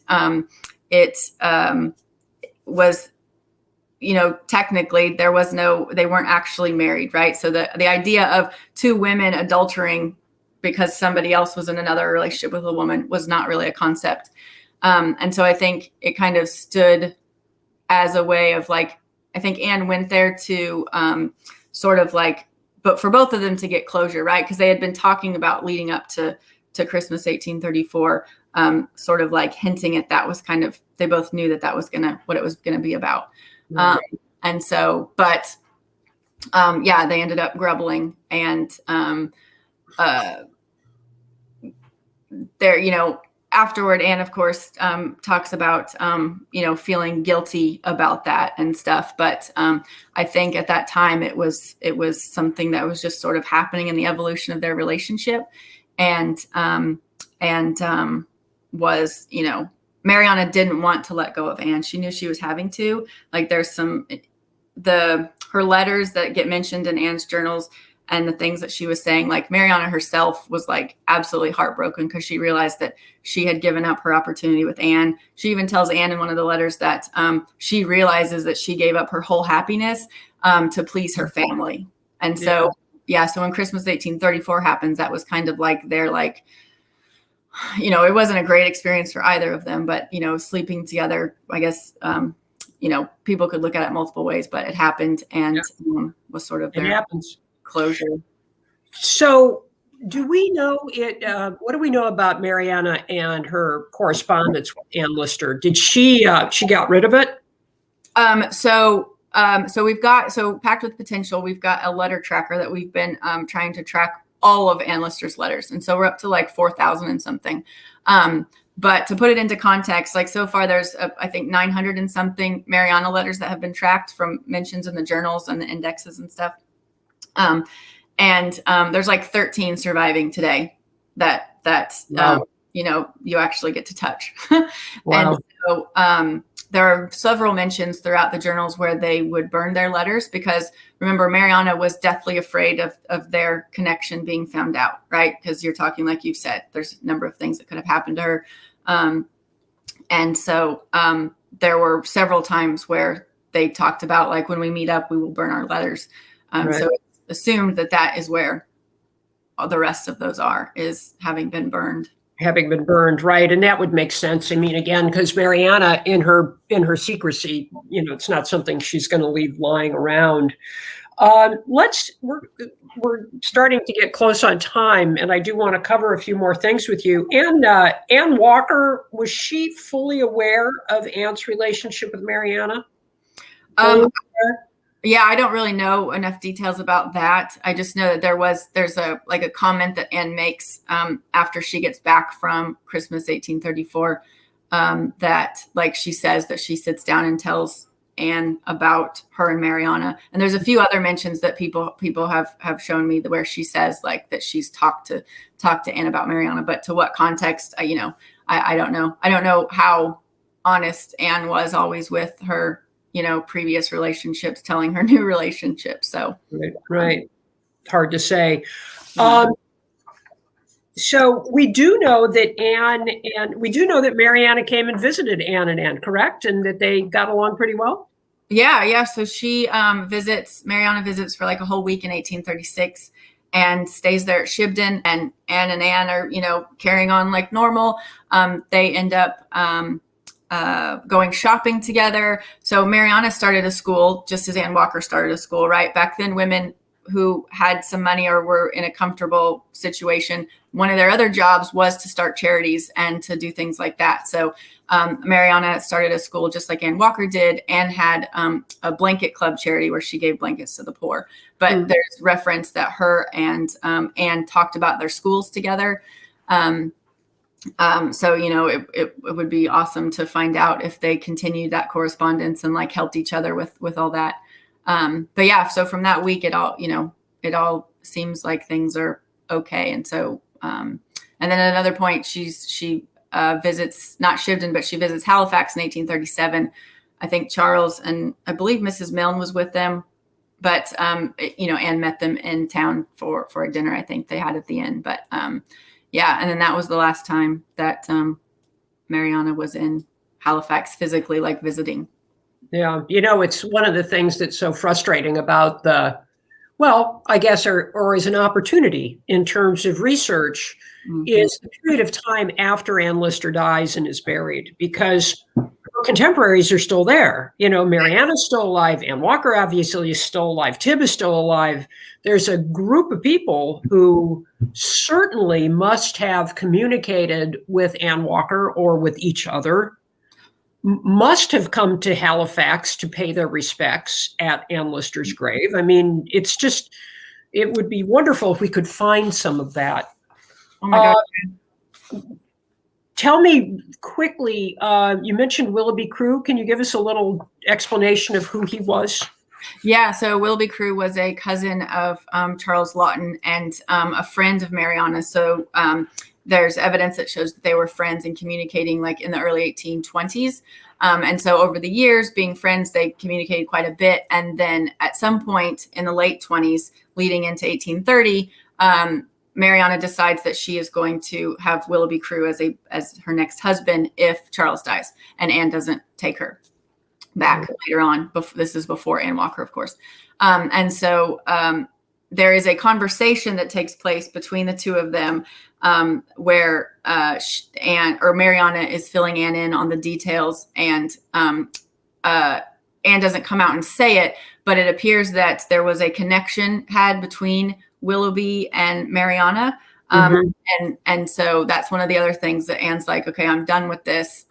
it was, technically they weren't actually married, right? So the idea of two women adultering because somebody else was in another relationship with a woman was not really a concept. And so I think it kind of stood as a way of I think Anne went there to but for both of them to get closure, right? Because they had been talking about leading up to to Christmas 1834, sort of like hinting at that was kind of, they both knew that was what it was gonna be about. Right. And so, but yeah, they ended up grumbling, and there, afterward, Anne, of course, talks about, feeling guilty about that and stuff. But I think at that time it was something that was just sort of happening in the evolution of their relationship, and was, Mariana didn't want to let go of Anne. She knew she was having to. Like, there's her letters that get mentioned in Anne's journals, and the things that she was saying, like Mariana herself was like absolutely heartbroken because she realized that she had given up her opportunity with Anne. She even tells Anne in one of the letters that she realizes that she gave up her whole happiness to please her family. And so, so when Christmas 1834 happens, that was kind of like they're like, it wasn't a great experience for either of them, but, sleeping together, I guess, people could look at it multiple ways, but it happened, and was sort of their closure. So do we know what do we know about Mariana and her correspondence with Anne Lister? Did she got rid of it? So we've got, Packed with Potential, we've got a letter tracker that we've been trying to track all of Anne Lister's letters. And so we're up to like 4,000 and something. But to put it into context, like so far there's I think 900 and something Mariana letters that have been tracked from mentions in the journals and the indexes and stuff. And there's like 13 surviving today that wow. You actually get to touch. Wow. And so there are several mentions throughout the journals where they would burn their letters, because remember, Mariana was deathly afraid of their connection being found out, right? Because you're talking, like you've said, there's a number of things that could have happened to her. And so there were several times where they talked about, like, when we meet up, we will burn our letters. Right. So it's assumed that is where all the rest of those is having been burned. Right. And that would make sense. I mean, again, because Mariana, in her secrecy, it's not something she's going to leave lying around. We're starting to get close on time, and I do want to cover a few more things with you. Anne Walker, was she fully aware of Anne's relationship with Mariana? Yeah, I don't really know enough details about that. I just know that there's a comment that Anne makes after she gets back from Christmas 1834, that, like, she says that she sits down and tells Anne about her and Mariana. And there's a few other mentions that people have shown me where she says, like, that she's talked to Anne about Mariana, but to what context, I don't know. I don't know how honest Anne was always with her previous relationships, telling her new relationship. So right. Hard to say. So we do know that Mariana came and visited Anne and Anne, correct? And that they got along pretty well? Yeah. So Mariana visits for like a whole week in 1836 and stays there at Shibden, and Anne are, carrying on like normal. They end up going shopping together. So Mariana started a school just as Anne Walker started a school, right? Back then, women who had some money or were in a comfortable situation, one of their other jobs was to start charities and to do things like that. So Mariana started a school just like Anne Walker did, and had a blanket club charity where she gave blankets to the poor. But there's reference that her and Anne talked about their schools together. So, it would be awesome to find out if they continued that correspondence and like helped each other with all that. But yeah, so from that week, it all seems like things are okay. And so, and then at another point, she visits, not Shibden, but she visits Halifax in 1837. I think Charles and I believe Mrs. Milne was with them, but, Anne met them in town for a dinner, I think they had at the inn. But, yeah. And then that was the last time that Mariana was in Halifax physically, like visiting. Yeah. It's one of the things that's so frustrating about I guess, or as an opportunity in terms of research, is the period of time after Anne Lister dies and is buried, because her contemporaries are still there. Mariana's still alive. Ann Walker obviously is still alive. Tib is still alive. There's a group of people who certainly must have communicated with Ann Walker or with each other, must have come to Halifax to pay their respects at Ann Lister's grave. I mean, it would be wonderful if we could find some of that. Oh my God. Tell me quickly, you mentioned Willoughby Crewe. Can you give us a little explanation of who he was? Yeah, so Willoughby Crewe was a cousin of Charles Lawton and a friend of Mariana. So there's evidence that shows that they were friends and communicating like in the early 1820s. And so over the years, being friends, they communicated quite a bit. And then at some point in the late 20s, leading into 1830, Mariana decides that she is going to have Willoughby Crewe as her next husband if Charles dies, and Anne doesn't take her back later on. This is before Ann Walker, of course. And so there is a conversation that takes place between the two of them where Mariana is filling Anne in on the details, and Anne doesn't come out and say it, but it appears that there was a connection had between Willoughby and Mariana. And so that's one of the other things that Anne's like, okay, I'm done with this,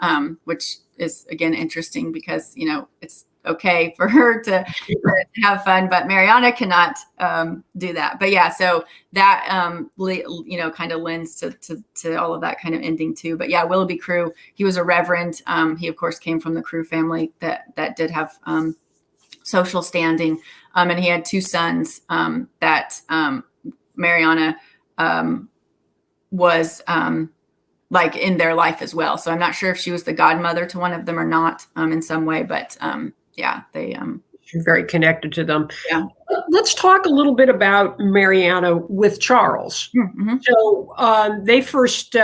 which is again interesting because it's okay for her to have fun, but Mariana cannot do that. But yeah, so that kind of lends to all of that kind of ending too. But yeah, Willoughby Crewe, he was a reverend. He of course came from the Crewe family that did have social standing, and he had two sons that Mariana was like in their life as well. So I'm not sure if she was the godmother to one of them or not in some way, but yeah, they you're very connected to them. Yeah. Let's talk a little bit about Mariana with Charles. Mm-hmm. So they first,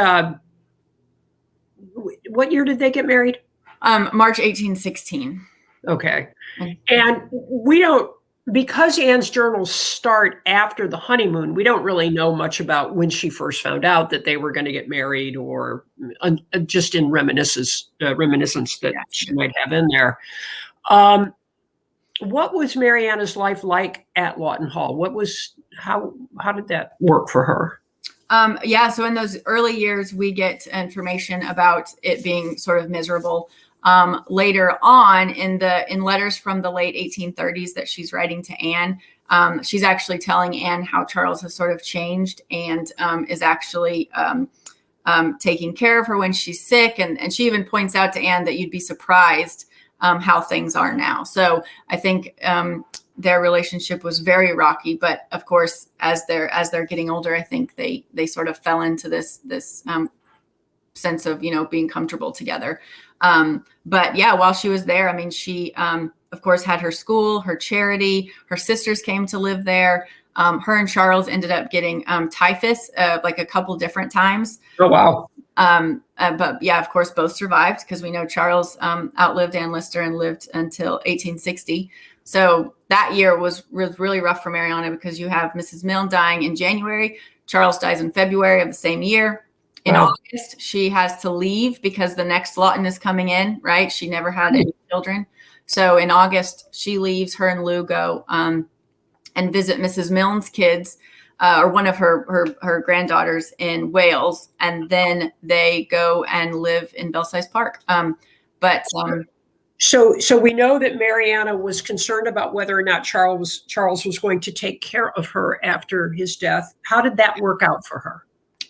what year did they get married? March 1816. Okay. And we don't, because Anne's journals start after the honeymoon, we don't really know much about when she first found out that they were going to get married, or just in reminiscence that she might have in there. What was Mariana's life like at Lawton Hall? How did that work for her? Yeah, so in those early years, we get information about it being sort of miserable. Later on in letters from the late 1830s that she's writing to Anne, she's actually telling Anne how Charles has sort of changed and is actually taking care of her when she's sick. And she even points out to Anne that you'd be surprised how things are now. So I think their relationship was very rocky, but of course, as they're getting older, I think they sort of fell into this sense of, being comfortable together. But yeah, while she was there, I mean, she, of course, had her school, her charity, her sisters came to live there. Her and Charles ended up getting typhus like a couple different times. Oh, wow. But yeah, of course, both survived because we know Charles outlived Ann Lister and lived until 1860. So that year was really rough for Mariana because you have Mrs. Milne dying in January. Charles dies in February of the same year. In August, she has to leave because the next Lawton is coming in, right? She never had any children. So in August, she leaves. Her and Lou go and visit Mrs. Milne's kids, or one of her granddaughters in Wales. And then they go and live in Belsize Park. So we know that Mariana was concerned about whether or not Charles was going to take care of her after his death. How did that work out for her?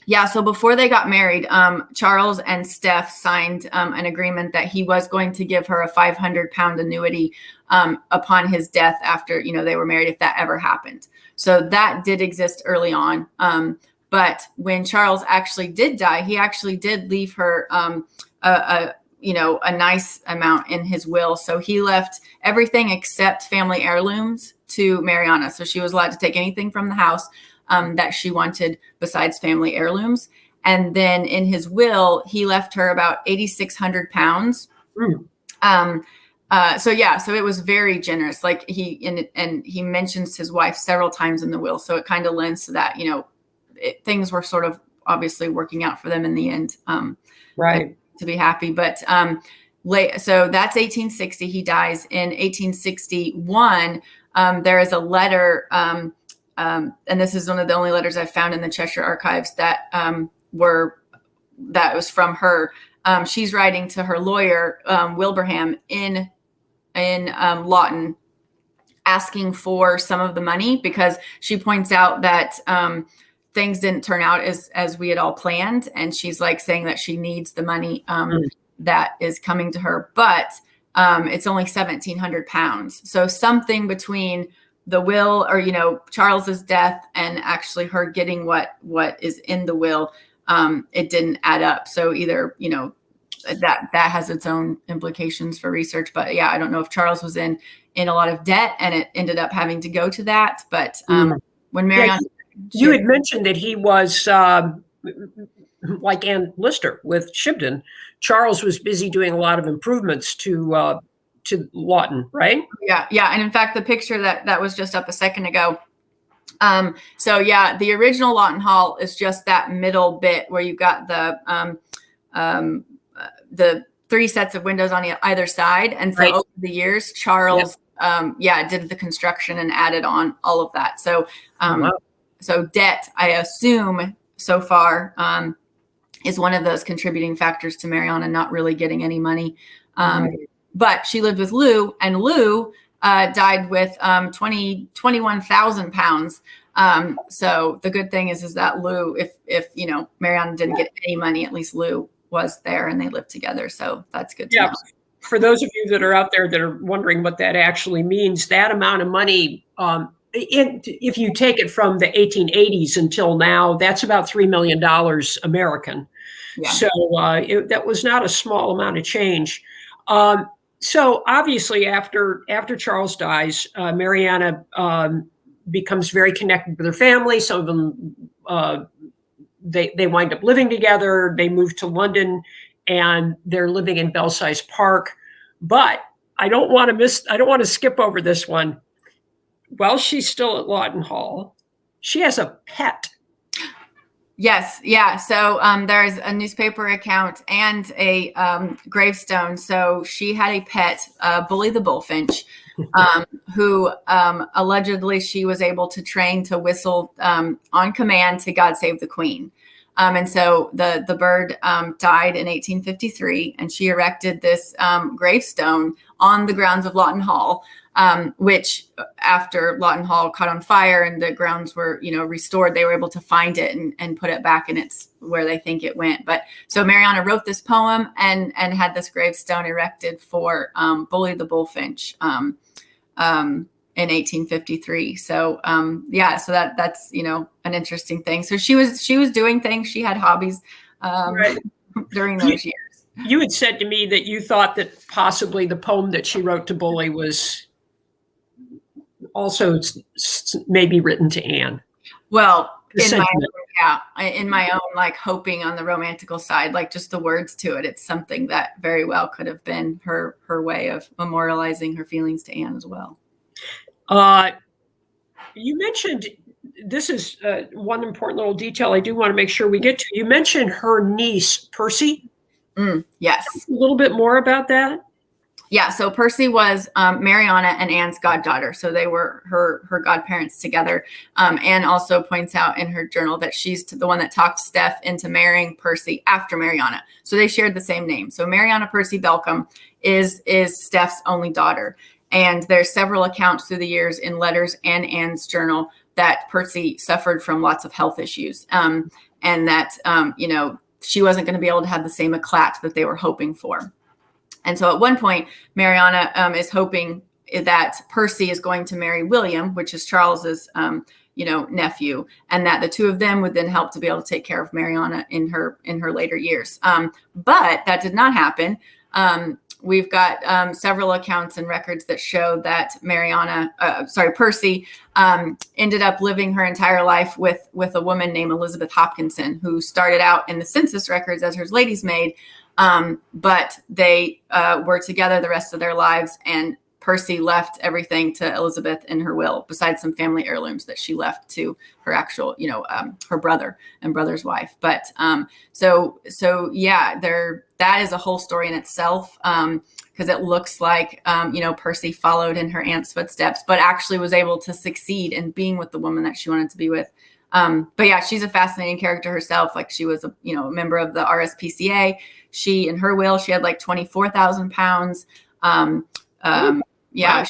Yeah, so before they got married, Charles and Steph signed an agreement that he was going to give her a 500-pound annuity upon his death after, they were married, if that ever happened. So that did exist early on. But when Charles actually did die, he actually did leave her a nice amount in his will. So he left everything except family heirlooms to Mariana. So she was allowed to take anything from the house that she wanted besides family heirlooms. And then in his will, he left her about 8,600 pounds. So it was very generous. Like he mentions his wife several times in the will. So it kind of lends to that, things were sort of obviously working out for them in the end. Right. To be happy. But So that's 1860. He dies in 1861. There is a letter, and this is one of the only letters I've found in the Cheshire archives that was from her. She's writing to her lawyer, Wilbraham, in Lawton, asking for some of the money, because she points out that things didn't turn out as we had all planned, and she's like saying that she needs the money that is coming to her, but it's only £1,700. So something between the will, or Charles's death, and actually her getting what is in the will, it didn't add up. So either that has its own implications for research, but yeah, I don't know if Charles was in a lot of debt and it ended up having to go to that. But when Mariana, you had mentioned that he was like Ann Lister with Shibden. Charles was busy doing a lot of improvements to Lawton, right? Yeah. And in fact, the picture that was just up a second ago. So yeah, the original Lawton Hall is just that middle bit where you've got the 3 sets of windows on either side. And so over the years, Charles, did the construction and added on all of that. So, so debt, I assume so far, is one of those contributing factors to Mariana not really getting any money. But she lived with Lou, and Lou died with 21,000 pounds. So the good thing is that Lou, if Mariana didn't get any money, at least Lou was there and they lived together. So that's good to know. For those of you that are out there that are wondering what that actually means, that amount of money, if you take it from the 1880s until now, that's about $3 million American. Yeah. So that was not a small amount of change. So obviously after Charles dies, Mariana becomes very connected with her family. Some of them, they wind up living together. They move to London and they're living in Belsize Park. But I don't want to skip over this one. While she's still at Lawton Hall, she has a pet. Yes. Yeah. So there's a newspaper account and a gravestone. So she had a pet, Bully the Bullfinch, who allegedly she was able to train to whistle on command to God Save the Queen. And so the bird died in 1853, and she erected this gravestone on the grounds of Lawton Hall, which after Lawton Hall caught on fire and the grounds were, restored, they were able to find it and put it back in its where they think it went. But so Mariana wrote this poem and had this gravestone erected for Bully the Bullfinch in 1853. So so that's an interesting thing. So she was doing things. She had hobbies during those years. You had said to me that you thought that possibly the poem that she wrote to Bully was also maybe written to Anne. Well, in my own like hoping on the romantical side, like just the words to it, it's something that very well could have been her way of memorializing her feelings to Anne as well. You mentioned, this is one important little detail I do want to make sure we get to. You mentioned her niece, Percy. Yes. A little bit more about that. Yeah. So Percy was Mariana and Anne's goddaughter. So they were her godparents together. Anne also points out in her journal that she's the one that talked Steph into marrying Percy after Mariana. So they shared the same name. So Mariana Percy Belcombe is Steph's only daughter. And there's several accounts through the years in letters and Anne's journal that Percy suffered from lots of health issues, and that, she wasn't going to be able to have the same eclat that they were hoping for. And so at one point, Mariana is hoping that Percy is going to marry William, which is Charles's, nephew, and that the two of them would then help to be able to take care of Mariana in her later years. But that did not happen. We've got several accounts and records that show that Percy ended up living her entire life with a woman named Elizabeth Hopkinson, who started out in the census records as her lady's maid, but they were together the rest of their lives. And Percy left everything to Elizabeth in her will, besides some family heirlooms that she left to her actual, her brother and brother's wife. But so yeah, that is a whole story in itself, because it looks like, Percy followed in her aunt's footsteps, but actually was able to succeed in being with the woman that she wanted to be with. But yeah, she's a fascinating character herself. Like, she was a member of the RSPCA. She, in her will, she had like 24,000 pounds. Yeah, wow.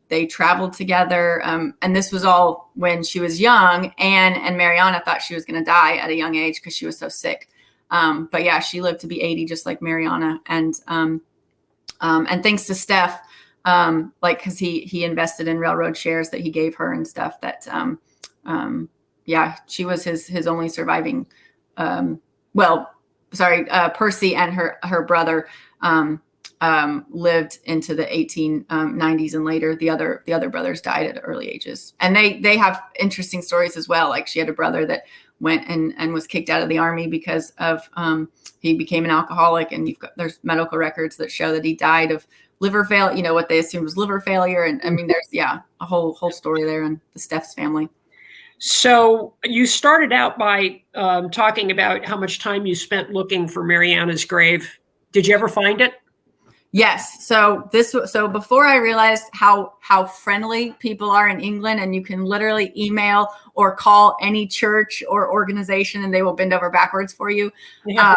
They traveled together. And this was all when she was young. And Mariana thought she was going to die at a young age because she was so sick. But yeah, she lived to be 80, just like Mariana. And thanks to Steph, cause he invested in railroad shares that he gave her and stuff, that, yeah, she was his only surviving, Percy and her brother, lived into the 1890s and later. The other brothers died at early ages, and they have interesting stories as well. Like, she had a brother that went and was kicked out of the army because of he became an alcoholic, and there's medical records that show that he died of liver failure. What they assumed was liver failure, and I mean, there's a whole story there in the Steff's family. So you started out by talking about how much time you spent looking for Mariana's grave. Did you ever find it? Yes. So before I realized how friendly people are in England, and you can literally email or call any church or organization and they will bend over backwards for you. Yeah.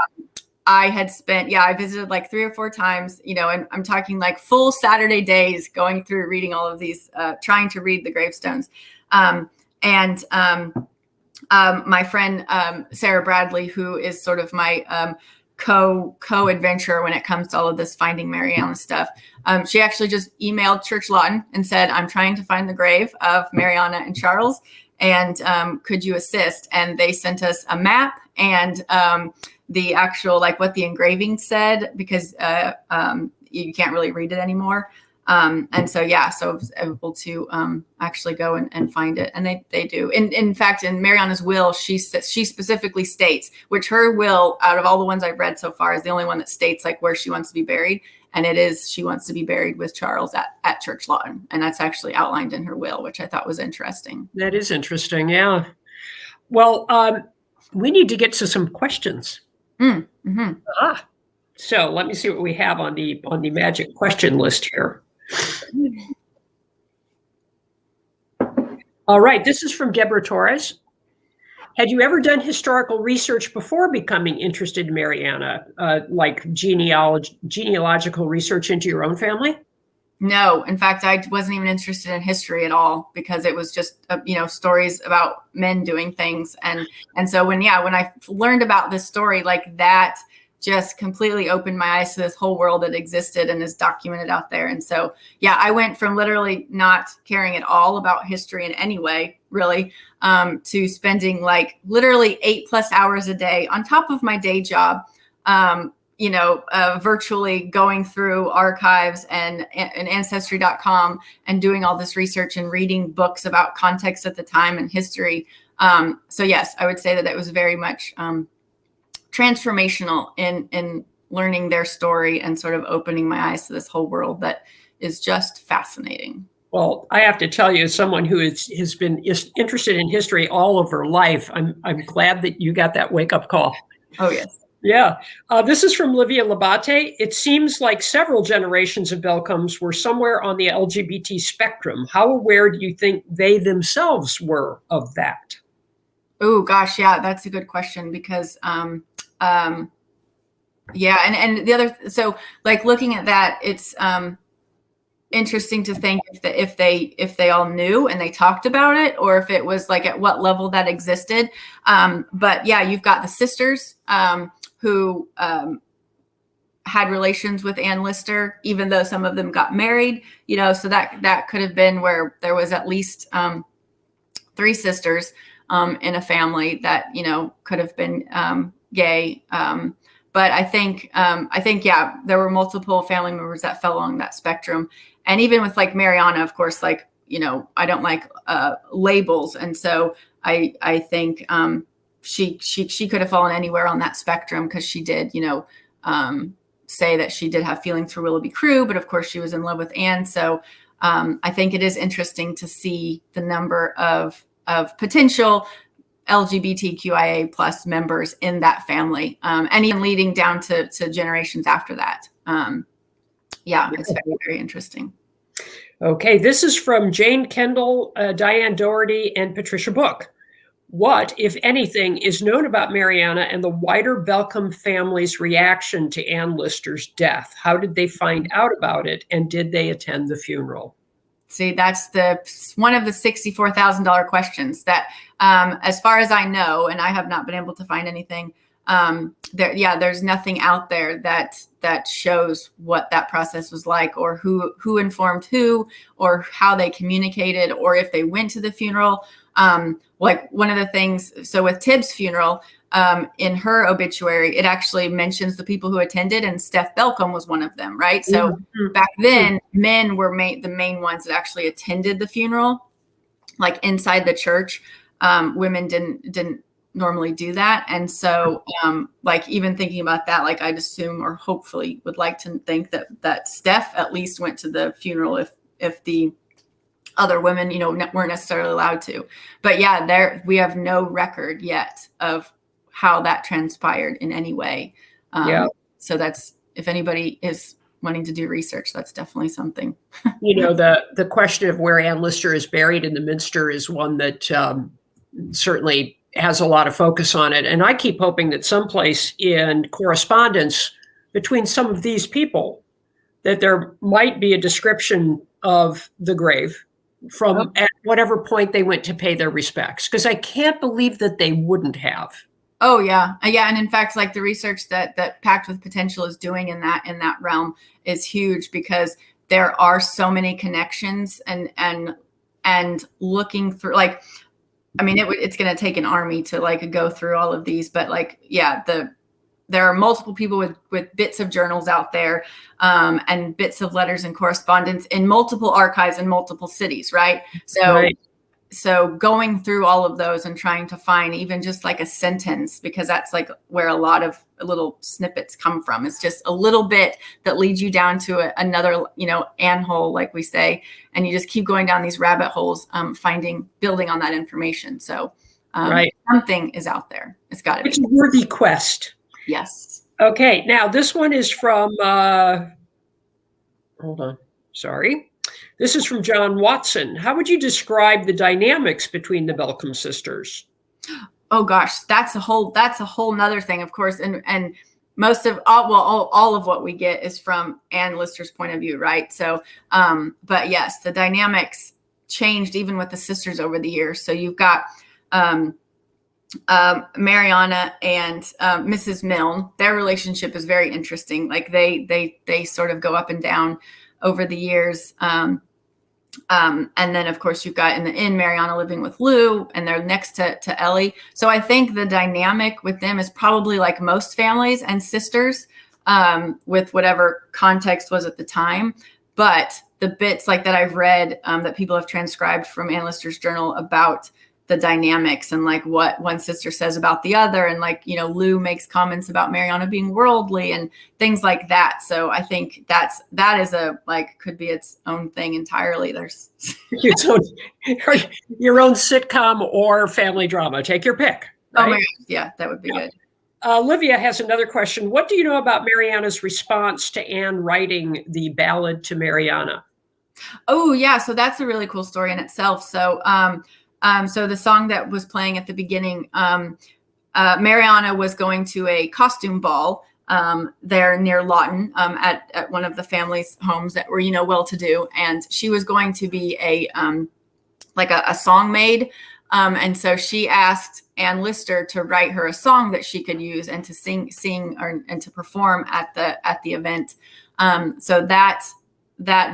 I had spent, I visited like 3 or 4 times, and I'm talking like full Saturday days going through reading all of these, trying to read the gravestones. And my friend, Sarah Bradley, who is sort of my co-adventurer when it comes to all of this Finding Mariana stuff. She actually just emailed Church Lawton and said, I'm trying to find the grave of Mariana and Charles, and could you assist? And they sent us a map and the actual, like, what the engraving said, because you can't really read it anymore. And so I was able to actually go and find it, and they do. In fact, in Mariana's will, she specifically states, which her will, out of all the ones I've read so far, is the only one that states like where she wants to be buried, and it is she wants to be buried with Charles at Church Lawton, and that's actually outlined in her will, which I thought was interesting. That is interesting, yeah. Well, we need to get to some questions. Mm-hmm. So let me see what we have on the magic question list here. All right, this is from Deborah Torres. Had you ever done historical research before becoming interested in Mariana, like genealogical research into your own family? No, in fact, I wasn't even interested in history at all, because it was just, stories about men doing things. And so when I learned about this story, like, that just completely opened my eyes to this whole world that existed and is documented out there. And so, I went from literally not caring at all about history in any way, really, to spending like literally 8+ hours a day on top of my day job, virtually going through archives and ancestry.com and doing all this research and reading books about context at the time and history. So yes, I would say that it was very much transformational in learning their story and sort of opening my eyes to this whole world that is just fascinating. Well, I have to tell you, as someone who has been interested in history all of her life, I'm glad that you got that wake-up call. Oh, yes. Yeah. This is from Livia Labate. It seems like several generations of Belcombes were somewhere on the LGBT spectrum. How aware do you think they themselves were of that? Oh, gosh. Yeah, that's a good question, because and the other, so like looking at that, it's interesting to think if they all knew and they talked about it, or if it was like at what level that existed. But yeah, you've got the sisters who had relations with Anne Lister, even though some of them got married, so that could have been where there was at least 3 sisters in a family that, could have been gay. But I think, there were multiple family members that fell along that spectrum. And even with like Mariana, of course, like, I don't like labels. And so I think she could have fallen anywhere on that spectrum, because she did, say that she did have feelings for Willoughby Crew, but of course she was in love with Anne. So I think it is interesting to see the number of potential LGBTQIA plus members in that family, and even leading down to generations after that. It's very, very interesting. Okay, this is from Jane Kendall, Diane Doherty, and Patricia Book. What, if anything, is known about Mariana and the wider Belcombe family's reaction to Anne Lister's death? How did they find out about it, and did they attend the funeral? See, that's one of the $64,000 questions that, as far as I know, and I have not been able to find anything, there's nothing out there that shows what that process was like, or who informed who, or how they communicated, or if they went to the funeral. Like one of the things, so with Tibbs' funeral, in her obituary, it actually mentions the people who attended, and Steph Belcombe was one of them, right? So back then, men were the main ones that actually attended the funeral, like inside the church. Women didn't normally do that. And so, like, even thinking about that, like, I'd assume, or hopefully would like to think that Steph at least went to the funeral if the other women, weren't necessarily allowed to. But yeah, we have no record yet of how that transpired in any way. So that's, if anybody is wanting to do research, that's definitely something. The question of where Anne Lister is buried in the Minster is one that certainly has a lot of focus on it. And I keep hoping that someplace in correspondence between some of these people, that there might be a description of the grave from at whatever point they went to pay their respects. Because I can't believe that they wouldn't have. Oh, yeah. Yeah. And in fact, like the research that Packed with Potential is doing in that realm is huge, because there are so many connections and looking through, like, I mean, it's going to take an army to like go through all of these, but like, yeah, there are multiple people with bits of journals out there, and bits of letters and correspondence in multiple archives in multiple cities. Right. So going through all of those and trying to find even just like a sentence, because that's like where a lot of little snippets come from. It's just a little bit that leads you down to another, ant hole, like we say, and you just keep going down these rabbit holes, building on that information. So something is out there. It's got to be. It's a worthy quest. Yes. Okay. Now this one is from, hold on. Sorry. This is from John Watson. How would you describe the dynamics between the Belcombe sisters? Oh gosh, that's a whole nother thing, of course. And most of all of what we get is from Anne Lister's point of view, right? So, but yes, the dynamics changed even with the sisters over the years. So you've got Mariana and Mrs. Milne. Their relationship is very interesting. Like they sort of go up and down over the years. And then of course you've got in the inn, Mariana living with Lou, and they're next to Ellie. So I think the dynamic with them is probably like most families and sisters, with whatever context was at the time. But the bits like that I've read, that people have transcribed from Anne Lister's journal about the dynamics and like what one sister says about the other. And like, Lou makes comments about Mariana being worldly and things like that. So I think that is could be its own thing entirely. There's your own sitcom or family drama. Take your pick. Right? Oh my gosh. Yeah, that would be good. Olivia has another question. What do you know about Mariana's response to Anne writing the ballad to Mariana? Oh yeah. So that's a really cool story in itself. So, so the song that was playing at the beginning, Mariana was going to a costume ball there near Lawton, at one of the family's homes that were, well-to-do, and she was going to be a song maid, and so she asked Anne Lister to write her a song that she could use and to sing and to perform at the event. So that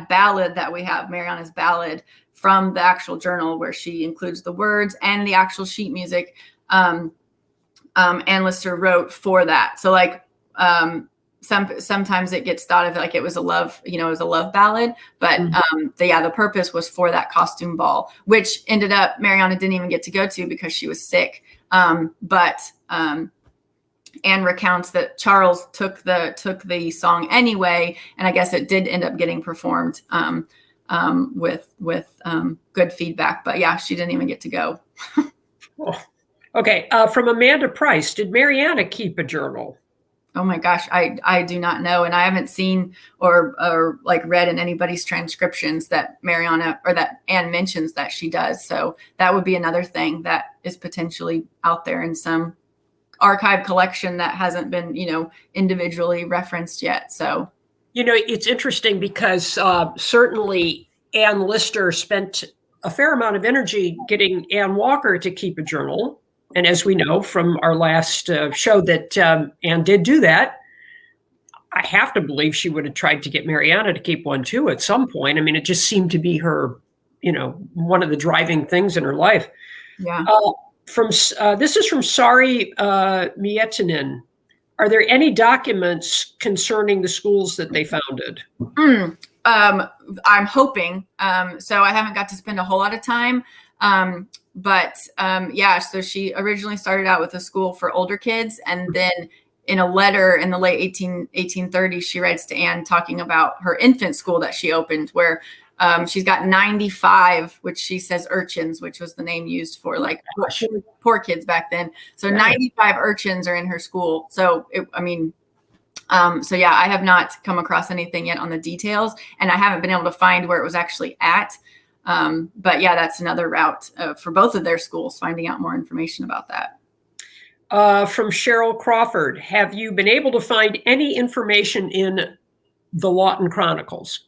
ballad that we have, Mariana's ballad, from the actual journal where she includes the words and the actual sheet music, Anne Lister wrote for that. So like, sometimes it gets thought of like it was a love, it was a love ballad, but the purpose was for that costume ball, which ended up Mariana didn't even get to go to because she was sick. But Anne recounts that Charles took the song anyway, and I guess it did end up getting performed with good feedback. But yeah, she didn't even get to go. Oh. Okay, from Amanda Price, did Mariana keep a journal? Oh my gosh, I do not know, and I haven't seen or like read in anybody's transcriptions that Mariana or that Anne mentions that she does. So that would be another thing that is potentially out there in some archive collection that hasn't been, individually referenced yet. So, it's interesting because certainly Ann Lister spent a fair amount of energy getting Ann Walker to keep a journal. And as we know from our last show that Ann did do that, I have to believe she would have tried to get Mariana to keep one too at some point. I mean, it just seemed to be her, one of the driving things in her life. Yeah. This is from Sari Miettinen. Are there any documents concerning the schools that they founded? I'm hoping. So I haven't got to spend a whole lot of time. So she originally started out with a school for older kids. And then in a letter in the late 1830s, she writes to Anne talking about her infant school that she opened, where she's got 95, which she says urchins, which was the name used for like poor kids back then. So 95 urchins are in her school. So, I have not come across anything yet on the details, and I haven't been able to find where it was actually at. But yeah, that's another route for both of their schools, finding out more information about that. From Cheryl Crawford, have you been able to find any information in the Lawton Chronicles?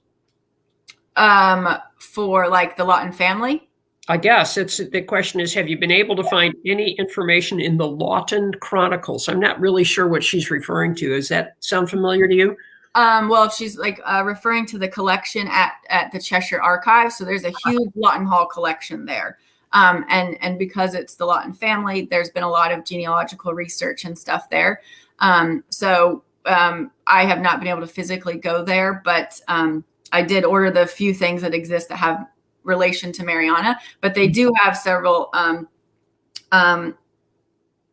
For like the Lawton family? I guess the question is, have you been able to find any information in the Lawton Chronicles? I'm not really sure what she's referring to. Does that sound familiar to you? Well, she's like referring to the collection at the Cheshire Archive. So there's a huge Lawton Hall collection there. And because it's the Lawton family, there's been a lot of genealogical research and stuff there. I have not been able to physically go there, but I did order the few things that exist that have relation to Mariana, but they do have several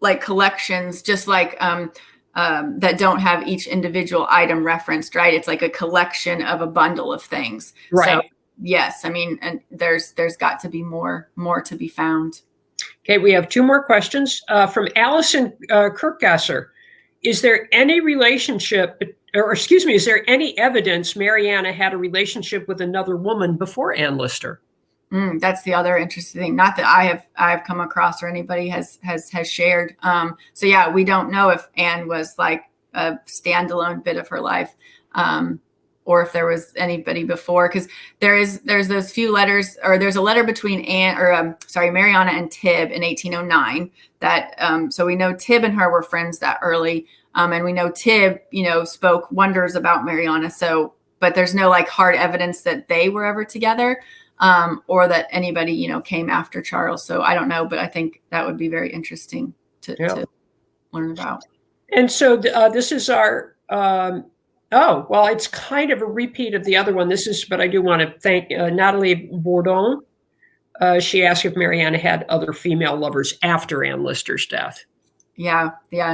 like collections, just like that don't have each individual item referenced, right? It's like a collection of a bundle of things. Right. So, yes, and there's got to be more to be found. Okay, we have two more questions from Allison Kirkgasser. Is there any relationship, is there any evidence Mariana had a relationship with another woman before Ann Lister? That's the other interesting thing. Not that I have come across or anybody has shared. So yeah, we don't know if Anne was like a standalone bit of her life, or if there was anybody before. Because there's those few letters, or there's a letter between Mariana and Tib in 1809. That so we know Tib and her were friends that early, and we know Tib, spoke wonders about Mariana. So, but there's no like hard evidence that they were ever together. Or that anybody, came after Charles. So I don't know, but I think that would be very interesting to learn about. And so this is our, it's kind of a repeat of the other one. But I do want to thank Natalie Bourdon. She asked if Mariana had other female lovers after Ann Lister's death. Yeah. I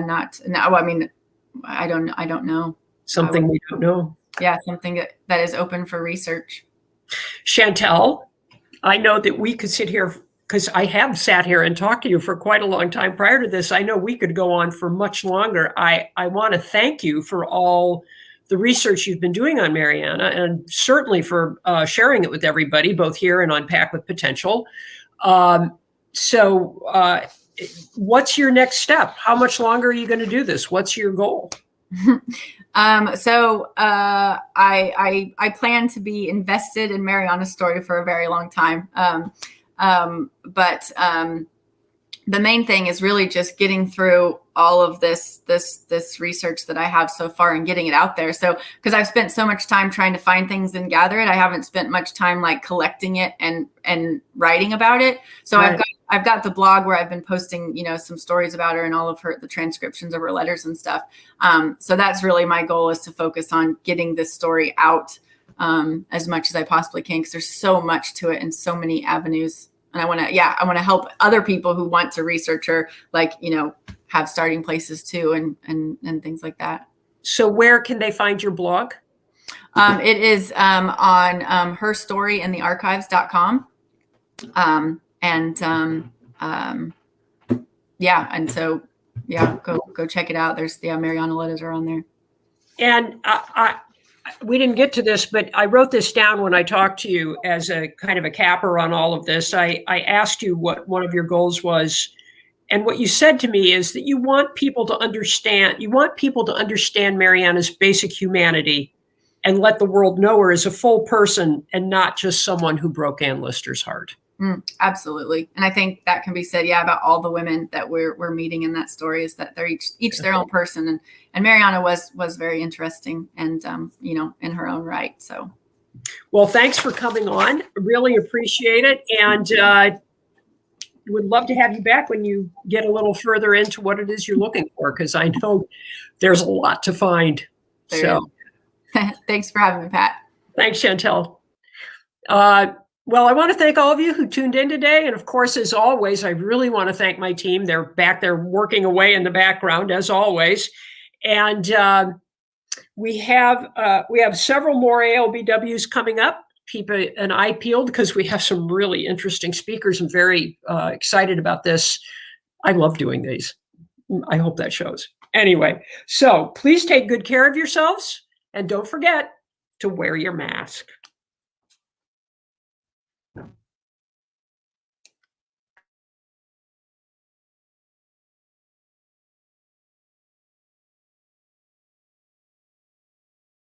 don't know. Something we don't know. Yeah. Something that is open for research. Shantel, I know that we could sit here, because I have sat here and talked to you for quite a long time prior to this. I know we could go on for much longer. I want to thank you for all the research you've been doing on Mariana, and certainly for sharing it with everybody, both here and on Pack with Potential. What's your next step? How much longer are you going to do this? What's your goal? I plan to be invested in Mariana's story for a very long time. But the main thing is really just getting through all of this research that I have so far and getting it out there. So, because I've spent so much time trying to find things and gather it, I haven't spent much time like collecting it and writing about it. So right. I've got the blog where I've been posting, some stories about her and all of the transcriptions of her letters and stuff. So that's really my goal, is to focus on getting this story out as much as I possibly can, because there's so much to it and so many avenues. And I want to help other people who want to research her, like, have starting places too, and things like that. So where can they find your blog? It is on herstoryinthearchives.com. And so, go check it out. There's Mariana letters are on there. And we didn't get to this, but I wrote this down when I talked to you as a kind of a capper on all of this. I asked you what one of your goals was. And what you said to me is that you want people to understand Mariana's basic humanity and let the world know her as a full person and not just someone who broke Ann Lister's heart. Absolutely. And I think that can be said, about all the women that we're meeting in that story, is that they're each their own person. And Mariana was very interesting and, in her own right. So. Well, thanks for coming on. Really appreciate it. And would love to have you back when you get a little further into what it is you're looking for, because I know there's a lot to find. So thanks for having me, Pat. Thanks, Shantel. Well, I want to thank all of you who tuned in today. And of course, as always, I really want to thank my team. They're back there working away in the background, as always. And we have several more ALBWs coming up. Keep an eye peeled, because we have some really interesting speakers. I'm very excited about this. I love doing these. I hope that shows. Anyway, so please take good care of yourselves, and don't forget to wear your mask.